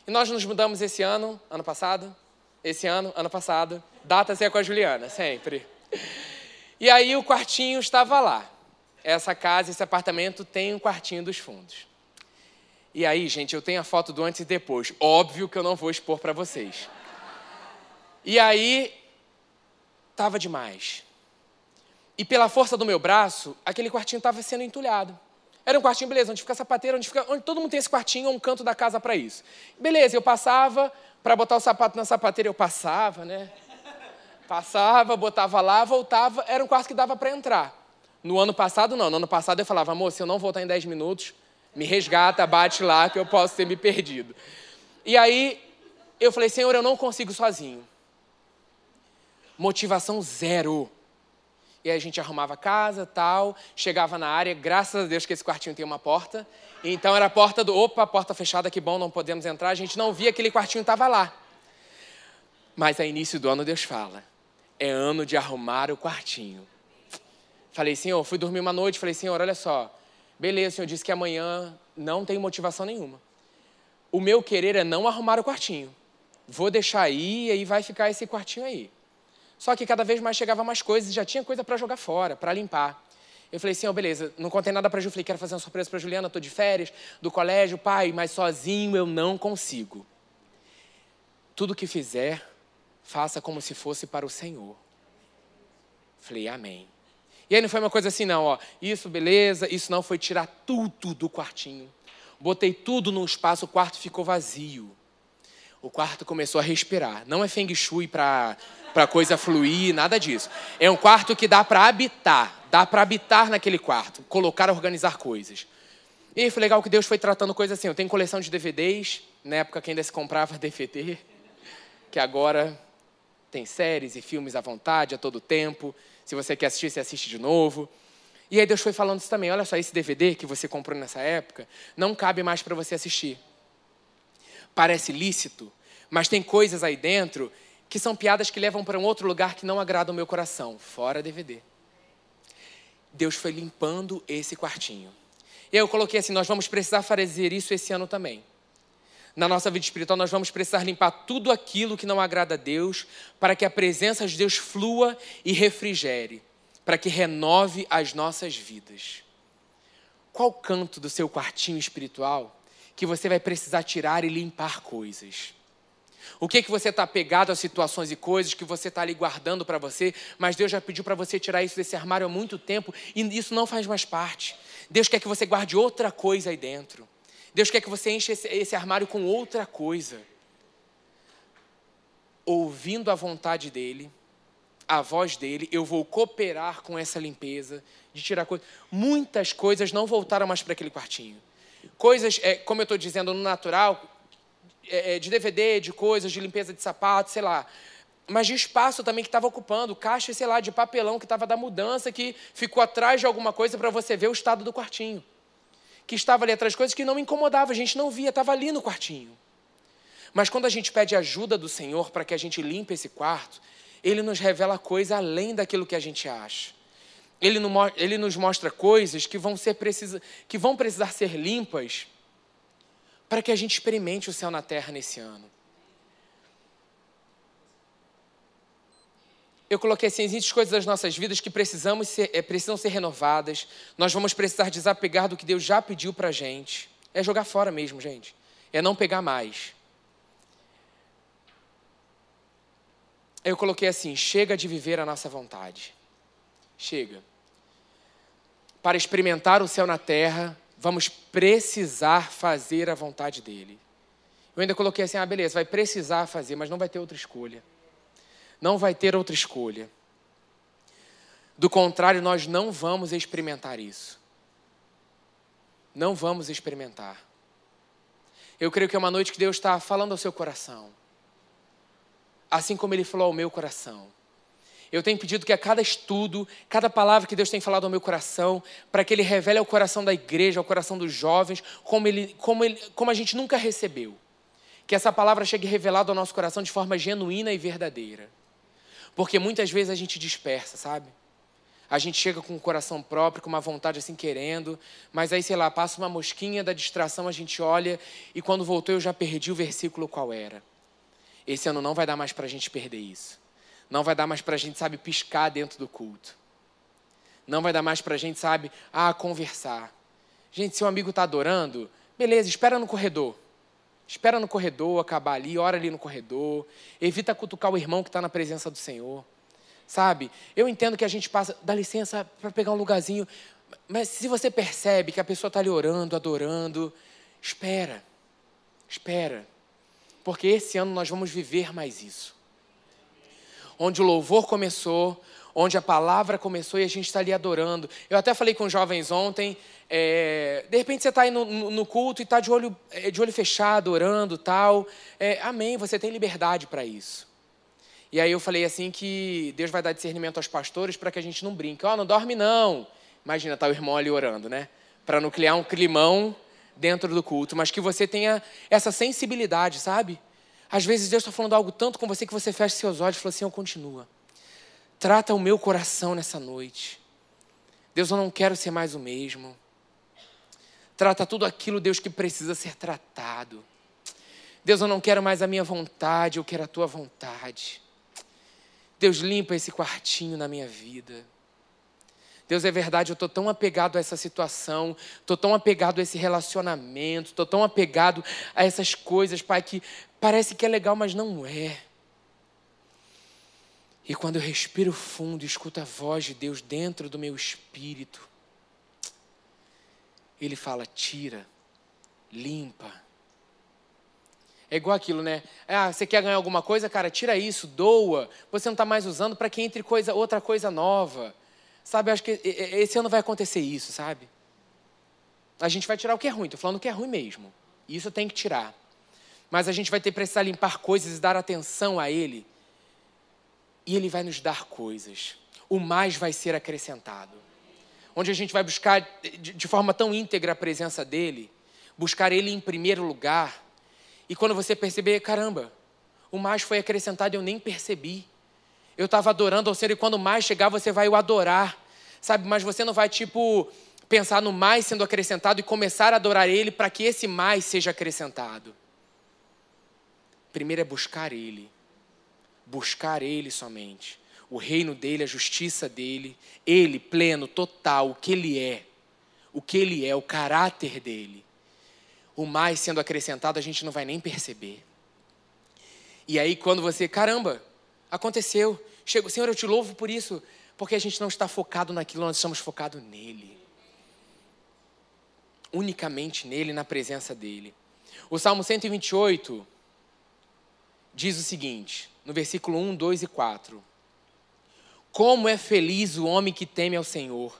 Speaker 1: E nós nos mudamos esse ano passado. Esse ano passado. Datas é com a Juliana, sempre. E aí o quartinho estava lá. Essa casa, esse apartamento tem um quartinho dos fundos. E aí, gente, eu tenho a foto do antes e depois. Óbvio que eu não vou expor para vocês. E aí, estava demais. E pela força do meu braço, aquele quartinho estava sendo entulhado. Era um quartinho, beleza, onde fica a sapateira, onde todo mundo tem esse quartinho, um canto da casa para isso. Beleza, eu passava, para botar o sapato na sapateira, eu passava, né? Passava, botava lá, voltava, era um quarto que dava para entrar. No ano passado, não. No ano passado eu falava, amor, se eu não voltar em 10 minutos, me resgata, bate lá, que eu posso ter me perdido. E aí, eu falei, Senhor, eu não consigo sozinho. Motivação zero. E aí a gente arrumava a casa, tal, chegava na área, graças a Deus que esse quartinho tem uma porta. Então era a porta opa, porta fechada, que bom, não podemos entrar. A gente não via, aquele quartinho estava lá. Mas a início do ano Deus fala, é ano de arrumar o quartinho. Falei, Senhor, fui dormir uma noite, falei, Senhor, olha só, beleza, o Senhor disse que amanhã não tem motivação nenhuma. O meu querer é não arrumar o quartinho. Vou deixar aí, e aí vai ficar esse quartinho aí. Só que cada vez mais chegava mais coisas, já tinha coisa para jogar fora, para limpar. Eu falei, Senhor, beleza, não contei nada para a Ju, falei, quero fazer uma surpresa para a Juliana, estou de férias, do colégio, pai, mas sozinho eu não consigo. Tudo que fizer, faça como se fosse para o Senhor. Falei, amém. E aí não foi uma coisa assim, não, ó, isso beleza, isso não, foi tirar tudo do quartinho. Botei tudo no espaço, o quarto ficou vazio. O quarto começou a respirar. Não é feng shui para coisa fluir, nada disso. É um quarto que dá para habitar naquele quarto, colocar, organizar coisas. E aí foi legal que Deus foi tratando coisas assim, eu tenho coleção de DVDs, na época que ainda se comprava DVD, que agora tem séries e filmes à vontade, a todo tempo. Se você quer assistir, você assiste de novo. E aí Deus foi falando isso também. Olha só, esse DVD que você comprou nessa época não cabe mais para você assistir. Parece lícito, mas tem coisas aí dentro que são piadas que levam para um outro lugar que não agrada o meu coração. Fora DVD. Deus foi limpando esse quartinho. E aí eu coloquei assim, nós vamos precisar fazer isso esse ano também. Na nossa vida espiritual, nós vamos precisar limpar tudo aquilo que não agrada a Deus, para que a presença de Deus flua e refrigere, para que renove as nossas vidas. Qual canto do seu quartinho espiritual que você vai precisar tirar e limpar coisas? O que você está apegado a situações e coisas que você está ali guardando para você, mas Deus já pediu para você tirar isso desse armário há muito tempo e isso não faz mais parte. Deus quer que você guarde outra coisa aí dentro. Deus quer que você enche esse armário com outra coisa. Ouvindo a vontade dEle, a voz dEle, eu vou cooperar com essa limpeza, de tirar coisas. Muitas coisas não voltaram mais para aquele quartinho. Coisas, como eu estou dizendo, no natural, de DVD, de coisas, de limpeza de sapato, sei lá. Mas de espaço também que estava ocupando, caixa, sei lá, de papelão que estava da mudança, que ficou atrás de alguma coisa para você ver o estado do quartinho. Que estava ali atrás de coisas que não me incomodavam, a gente não via, estava ali no quartinho. Mas quando a gente pede ajuda do Senhor para que a gente limpe esse quarto, Ele nos revela coisa além daquilo que a gente acha. Ele nos mostra coisas que vão precisar ser limpas para que a gente experimente o céu na terra nesse ano. Eu coloquei assim, existem coisas das nossas vidas que precisam ser renovadas. Nós vamos precisar desapegar do que Deus já pediu para a gente. É jogar fora mesmo, gente. É não pegar mais. Eu coloquei assim, chega de viver a nossa vontade. Chega. Para experimentar o céu na terra, vamos precisar fazer a vontade dEle. Eu ainda coloquei assim, beleza, vai precisar fazer, mas não vai ter outra escolha. Não vai ter outra escolha. Do contrário, nós não vamos experimentar isso. Não vamos experimentar. Eu creio que é uma noite que Deus está falando ao seu coração. Assim como Ele falou ao meu coração. Eu tenho pedido que a cada estudo, cada palavra que Deus tem falado ao meu coração, para que Ele revele ao coração da igreja, ao coração dos jovens, como a gente nunca recebeu. Que essa palavra chegue revelada ao nosso coração de forma genuína e verdadeira. Porque muitas vezes a gente dispersa, sabe? A gente chega com o coração próprio, com uma vontade assim querendo, mas aí, sei lá, passa uma mosquinha da distração, a gente olha e quando voltou eu já perdi o versículo qual era. Esse ano não vai dar mais para a gente perder isso. Não vai dar mais para a gente, sabe, piscar dentro do culto. Não vai dar mais para a gente, sabe, conversar. Gente, se o amigo está adorando, beleza, espera no corredor. Espera no corredor, acabar ali, ora ali no corredor. Evita cutucar o irmão que está na presença do Senhor. Sabe, eu entendo que a gente passa, dá licença para pegar um lugarzinho, mas se você percebe que a pessoa está ali orando, adorando, espera. Porque esse ano nós vamos viver mais isso. Onde o louvor começou, onde a palavra começou e a gente está ali adorando. Eu até falei com os jovens ontem, de repente você está aí no culto e está de olho fechado, orando, tal. Amém, você tem liberdade para isso. E aí eu falei assim que Deus vai dar discernimento aos pastores para que a gente não brinque. Não dorme não. Imagina, tá o irmão ali orando, né? Para não criar um climão dentro do culto. Mas que você tenha essa sensibilidade, sabe? Às vezes Deus está falando algo tanto com você que você fecha seus olhos e fala assim, continua. Trata o meu coração nessa noite. Deus, eu não quero ser mais o mesmo. Trata tudo aquilo, Deus, que precisa ser tratado. Deus, eu não quero mais a minha vontade, eu quero a tua vontade. Deus, limpa esse quartinho na minha vida. Deus, é verdade, eu estou tão apegado a essa situação, estou tão apegado a esse relacionamento, estou tão apegado a essas coisas, Pai, que parece que é legal, mas não é. E quando eu respiro fundo e escuto a voz de Deus dentro do meu espírito, Ele fala, tira, limpa. É igual aquilo, né? Você quer ganhar alguma coisa? Cara, tira isso, doa. Você não está mais usando para que entre outra coisa nova. Sabe, eu acho que esse ano vai acontecer isso, sabe? A gente vai tirar o que é ruim. Estou falando o que é ruim mesmo. Isso tem que tirar. Mas a gente vai ter que precisar limpar coisas e dar atenção a Ele. E Ele vai nos dar coisas. O mais vai ser acrescentado. Onde a gente vai buscar de forma tão íntegra a presença dEle. Buscar Ele em primeiro lugar. E quando você perceber, caramba, o mais foi acrescentado e eu nem percebi. Eu estava adorando ao Senhor e quando o mais chegar, você vai o adorar. Sabe, mas você não vai, pensar no mais sendo acrescentado e começar a adorar Ele para que esse mais seja acrescentado. Primeiro é buscar Ele. Buscar Ele somente. O reino dEle, a justiça dEle. Ele, pleno, total, o que Ele é. O que Ele é, o caráter dEle. O mais sendo acrescentado, a gente não vai nem perceber. E aí, quando você, caramba, aconteceu. Chego, Senhor, eu te louvo por isso. Porque a gente não está focado naquilo, nós estamos focados nele. Unicamente nele, na presença dele. O Salmo 128 diz o seguinte, no versículo 1, 2 e 4. Como é feliz o homem que teme ao Senhor,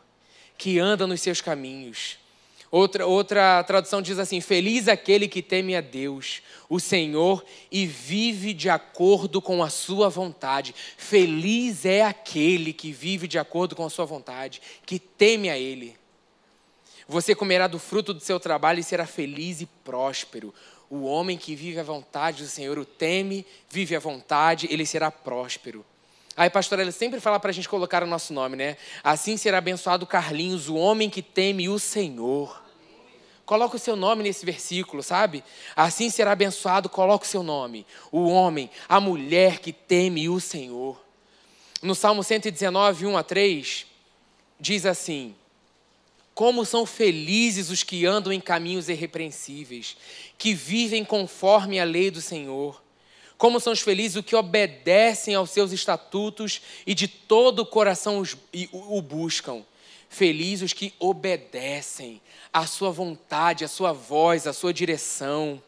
Speaker 1: que anda nos seus caminhos. Outra tradução diz assim, feliz aquele que teme a Deus, o Senhor, e vive de acordo com a sua vontade. Feliz é aquele que vive de acordo com a sua vontade, que teme a Ele. Você comerá do fruto do seu trabalho e será feliz e próspero. O homem que vive a vontade do Senhor, o teme, vive a vontade, ele será próspero. Aí, pastor, ele sempre fala para a gente colocar o nosso nome, né? Assim será abençoado Carlinhos, o homem que teme o Senhor. Coloca o seu nome nesse versículo, sabe? Assim será abençoado, coloca o seu nome. O homem, a mulher que teme o Senhor. No Salmo 119, 1 a 3, diz assim, como são felizes os que andam em caminhos irrepreensíveis, que vivem conforme a lei do Senhor. Como são os felizes os que obedecem aos seus estatutos e de todo o coração o buscam. Felizes os que obedecem à sua vontade, à sua voz, à sua direção.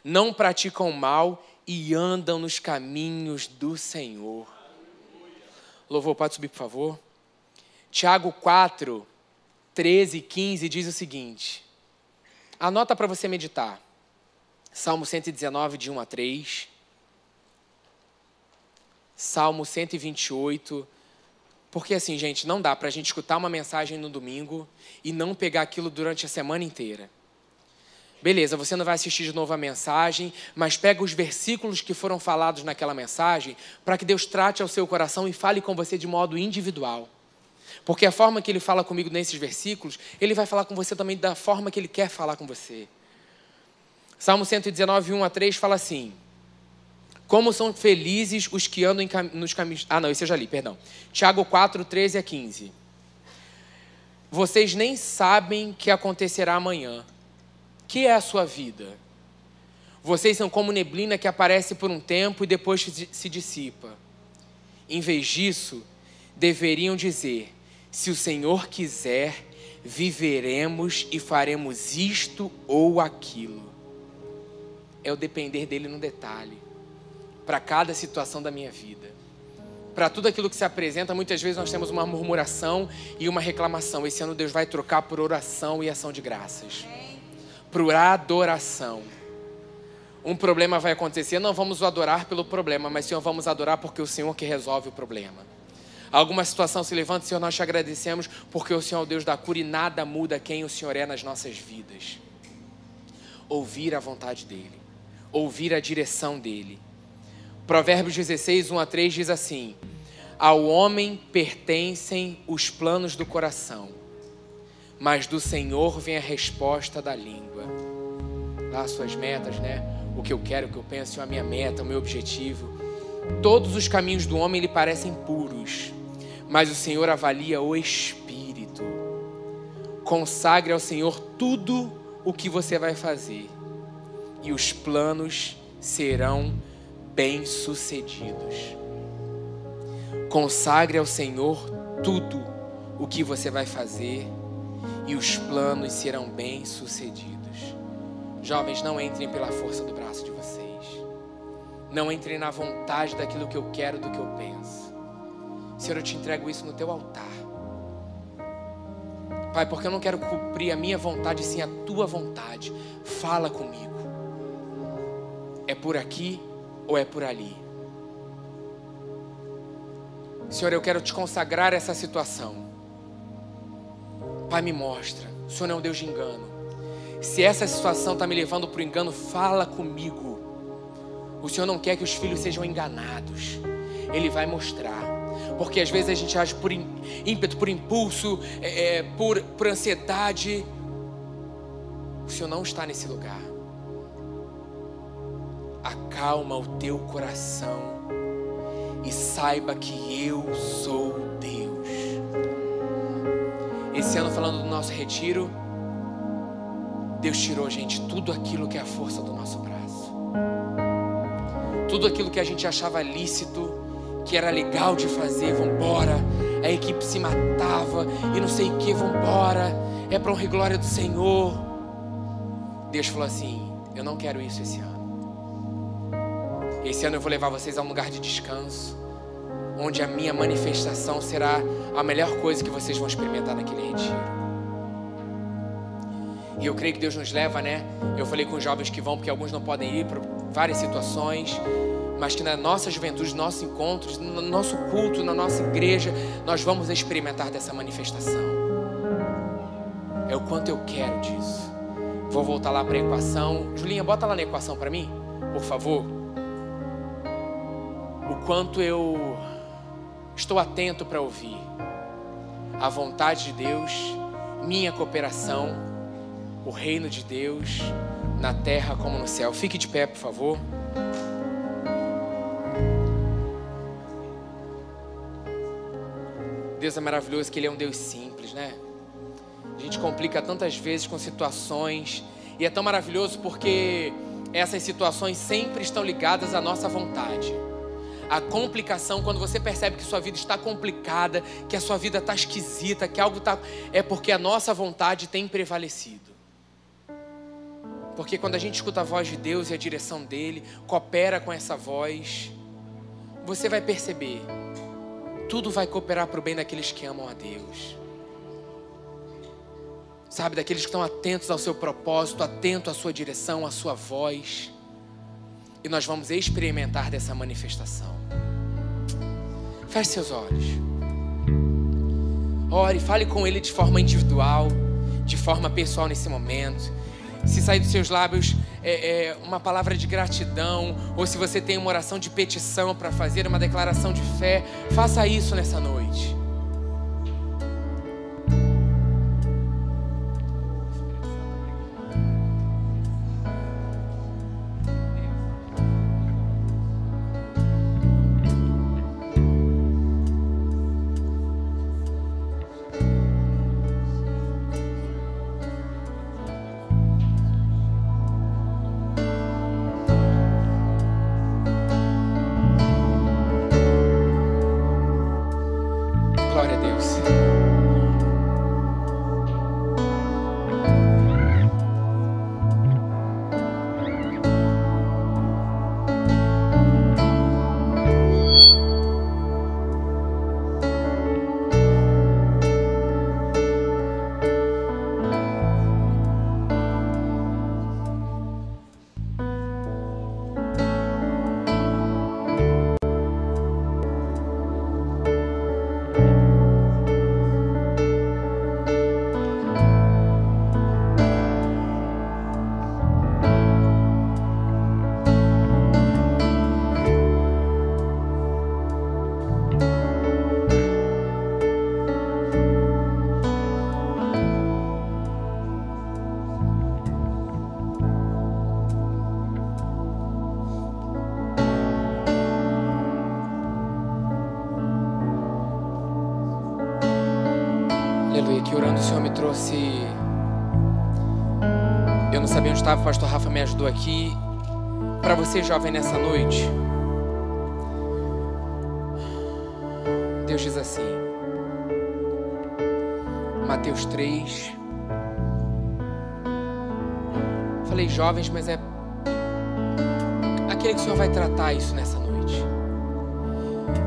Speaker 1: Não praticam mal e andam nos caminhos do Senhor. Louvor, pode subir, por favor. Tiago 4, 13 e 15 diz o seguinte. Anota para você meditar. Salmo 119, de 1 a 3. Salmo 128. Porque assim, gente, não dá para a gente escutar uma mensagem no domingo e não pegar aquilo durante a semana inteira. Beleza, você não vai assistir de novo a mensagem, mas pega os versículos que foram falados naquela mensagem para que Deus trate ao seu coração e fale com você de modo individual. Porque a forma que Ele fala comigo nesses versículos, Ele vai falar com você também da forma que Ele quer falar com você. Salmo 119, 1 a 3 fala assim. Como são felizes os que andam nos caminhos... Ah, não, esse eu já li, perdão. Tiago 4, 13 a 15. Vocês nem sabem o que acontecerá amanhã. Que é a sua vida? Vocês são como neblina que aparece por um tempo e depois se dissipa. Em vez disso, deveriam dizer: se o Senhor quiser, viveremos e faremos isto ou aquilo. É o depender dele no detalhe. Para cada situação da minha vida. Para tudo aquilo que se apresenta, muitas vezes nós temos uma murmuração e uma reclamação. Esse ano Deus vai trocar por oração e ação de graças. Por adoração. Um problema vai acontecer, não vamos o adorar pelo problema, mas Senhor, vamos adorar porque é o Senhor que resolve o problema. Alguma situação se levanta, Senhor, nós te agradecemos porque o Senhor é o Deus da cura e nada muda quem o Senhor é nas nossas vidas. Ouvir a vontade dEle. Ouvir a direção dEle. Provérbios 16, 1 a 3 diz assim: ao homem pertencem os planos do coração, mas do Senhor vem a resposta da língua. Lá as suas metas, né? O que eu quero, o que eu penso, a minha meta, o meu objetivo. Todos os caminhos do homem lhe parecem puros, mas o Senhor avalia o espírito. Consagre ao Senhor tudo o que você vai fazer, e os planos serão bem-sucedidos. Consagre ao Senhor tudo o que você vai fazer, e os planos serão bem-sucedidos. Jovens, não entrem pela força do braço de vocês. Não entrem na vontade daquilo que eu quero, do que eu penso. Senhor, eu te entrego isso no teu altar. Pai, porque eu não quero cumprir a minha vontade, sim a tua vontade. Fala comigo. É por aqui ou é por ali? Senhor, eu quero te consagrar essa situação. Pai, me mostra. O Senhor não é um Deus de engano. Se essa situação está me levando para o engano, fala comigo. O Senhor não quer que os filhos sejam enganados. Ele vai mostrar. Porque às vezes a gente age por ímpeto, por impulso, por ansiedade. O Senhor não está nesse lugar. Acalma o teu coração e saiba que eu sou Deus. Esse ano, falando do nosso retiro, Deus tirou, gente, tudo aquilo que é a força do nosso braço. Tudo aquilo que a gente achava lícito, que era legal de fazer, vambora. A equipe se matava e não sei o que, vambora. É para honra e glória do Senhor. Deus falou assim: eu não quero isso esse ano. Esse ano eu vou levar vocês a um lugar de descanso, onde a minha manifestação será a melhor coisa que vocês vão experimentar naquele retiro. E eu creio que Deus nos leva, né? Eu falei com os jovens que vão, porque alguns não podem ir por várias situações, mas que na nossa juventude, nos nossos encontros, no nosso culto, na nossa igreja, nós vamos experimentar dessa manifestação. É o quanto eu quero disso. Vou voltar lá para a equação. Julinha, bota lá na equação para mim, por favor. O quanto eu estou atento para ouvir a vontade de Deus, minha cooperação, o reino de Deus na terra como no céu. Fique de pé, por favor. Deus é maravilhoso, que Ele é um Deus simples, né? A gente complica tantas vezes com situações, e é tão maravilhoso porque essas situações sempre estão ligadas à nossa vontade. A complicação, quando você percebe que sua vida está complicada, que a sua vida está esquisita, que algo está... é porque a nossa vontade tem prevalecido. Porque quando a gente escuta a voz de Deus e a direção dEle, coopera com essa voz, você vai perceber tudo vai cooperar para o bem daqueles que amam a Deus. Sabe, daqueles que estão atentos ao seu propósito, atentos à sua direção, à sua voz. E nós vamos experimentar dessa manifestação. Feche seus olhos. Ore, fale com Ele de forma individual, de forma pessoal nesse momento. Se sair dos seus lábios uma palavra de gratidão, ou se você tem uma oração de petição para fazer, uma declaração de fé, faça isso nessa noite. Glória a Deus. Aleluia, que orando o Senhor me trouxe. Eu não sabia onde estava, o pastor Rafa me ajudou aqui. Para você, jovem, nessa noite, Deus diz assim, Mateus 3. Falei jovens, mas é aquele que o Senhor vai tratar isso nessa noite.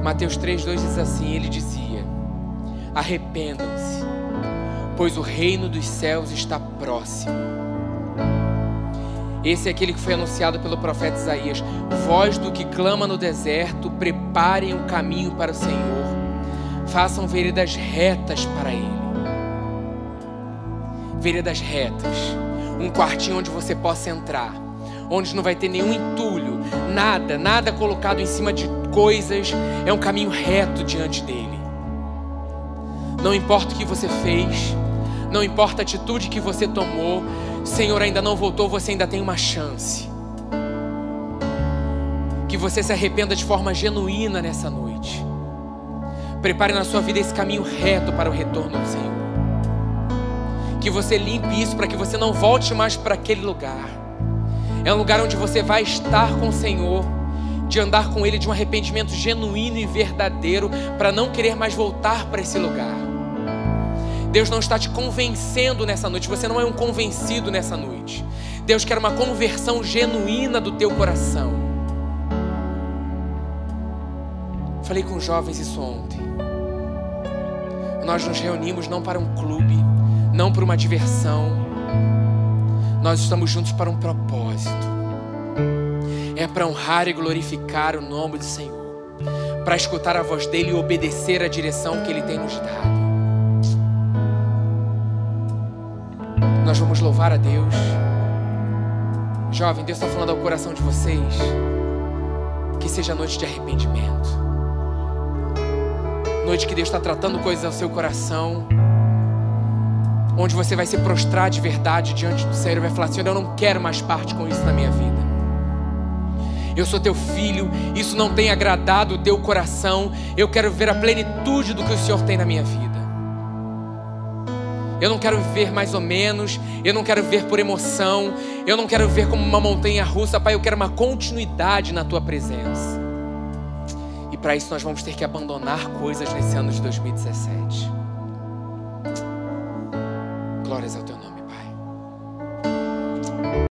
Speaker 1: Mateus 3:2 diz assim, ele dizia: arrependam-se, pois o reino dos céus está próximo. Esse é aquele que foi anunciado pelo profeta Isaías. Voz do que clama no deserto, preparem o caminho para o Senhor, façam veredas retas para Ele. Veredas retas, um quartinho onde você possa entrar, onde não vai ter nenhum entulho, nada colocado em cima de coisas. É um caminho reto diante dele. Não importa o que você fez, não importa a atitude que você tomou, o Senhor ainda não voltou, você ainda tem uma chance. Que você se arrependa de forma genuína nessa noite. Prepare na sua vida esse caminho reto para o retorno do Senhor. Que você limpe isso para que você não volte mais para aquele lugar. É um lugar onde você vai estar com o Senhor, de andar com Ele de um arrependimento genuíno e verdadeiro, para não querer mais voltar para esse lugar. Deus não está te convencendo nessa noite, você não é um convencido nessa noite. Deus quer uma conversão genuína do teu coração. Falei com jovens isso ontem. Nós nos reunimos não para um clube, não para uma diversão. Nós estamos juntos para um propósito. É para honrar e glorificar o nome do Senhor, para escutar a voz dEle e obedecer a direção que Ele tem nos dado. Nós vamos louvar a Deus. Jovem, Deus está falando ao coração de vocês que seja noite de arrependimento, noite que Deus está tratando coisas ao seu coração, onde você vai se prostrar de verdade diante do Senhor e vai falar: Senhor, eu não quero mais parte com isso na minha vida. Eu sou teu filho, isso não tem agradado o teu coração. Eu quero ver a plenitude do que o Senhor tem na minha vida. Eu não quero viver mais ou menos, eu não quero viver por emoção, eu não quero viver como uma montanha russa. Pai, eu quero uma continuidade na tua presença. E para isso nós vamos ter que abandonar coisas nesse ano de 2017. Glórias ao teu nome.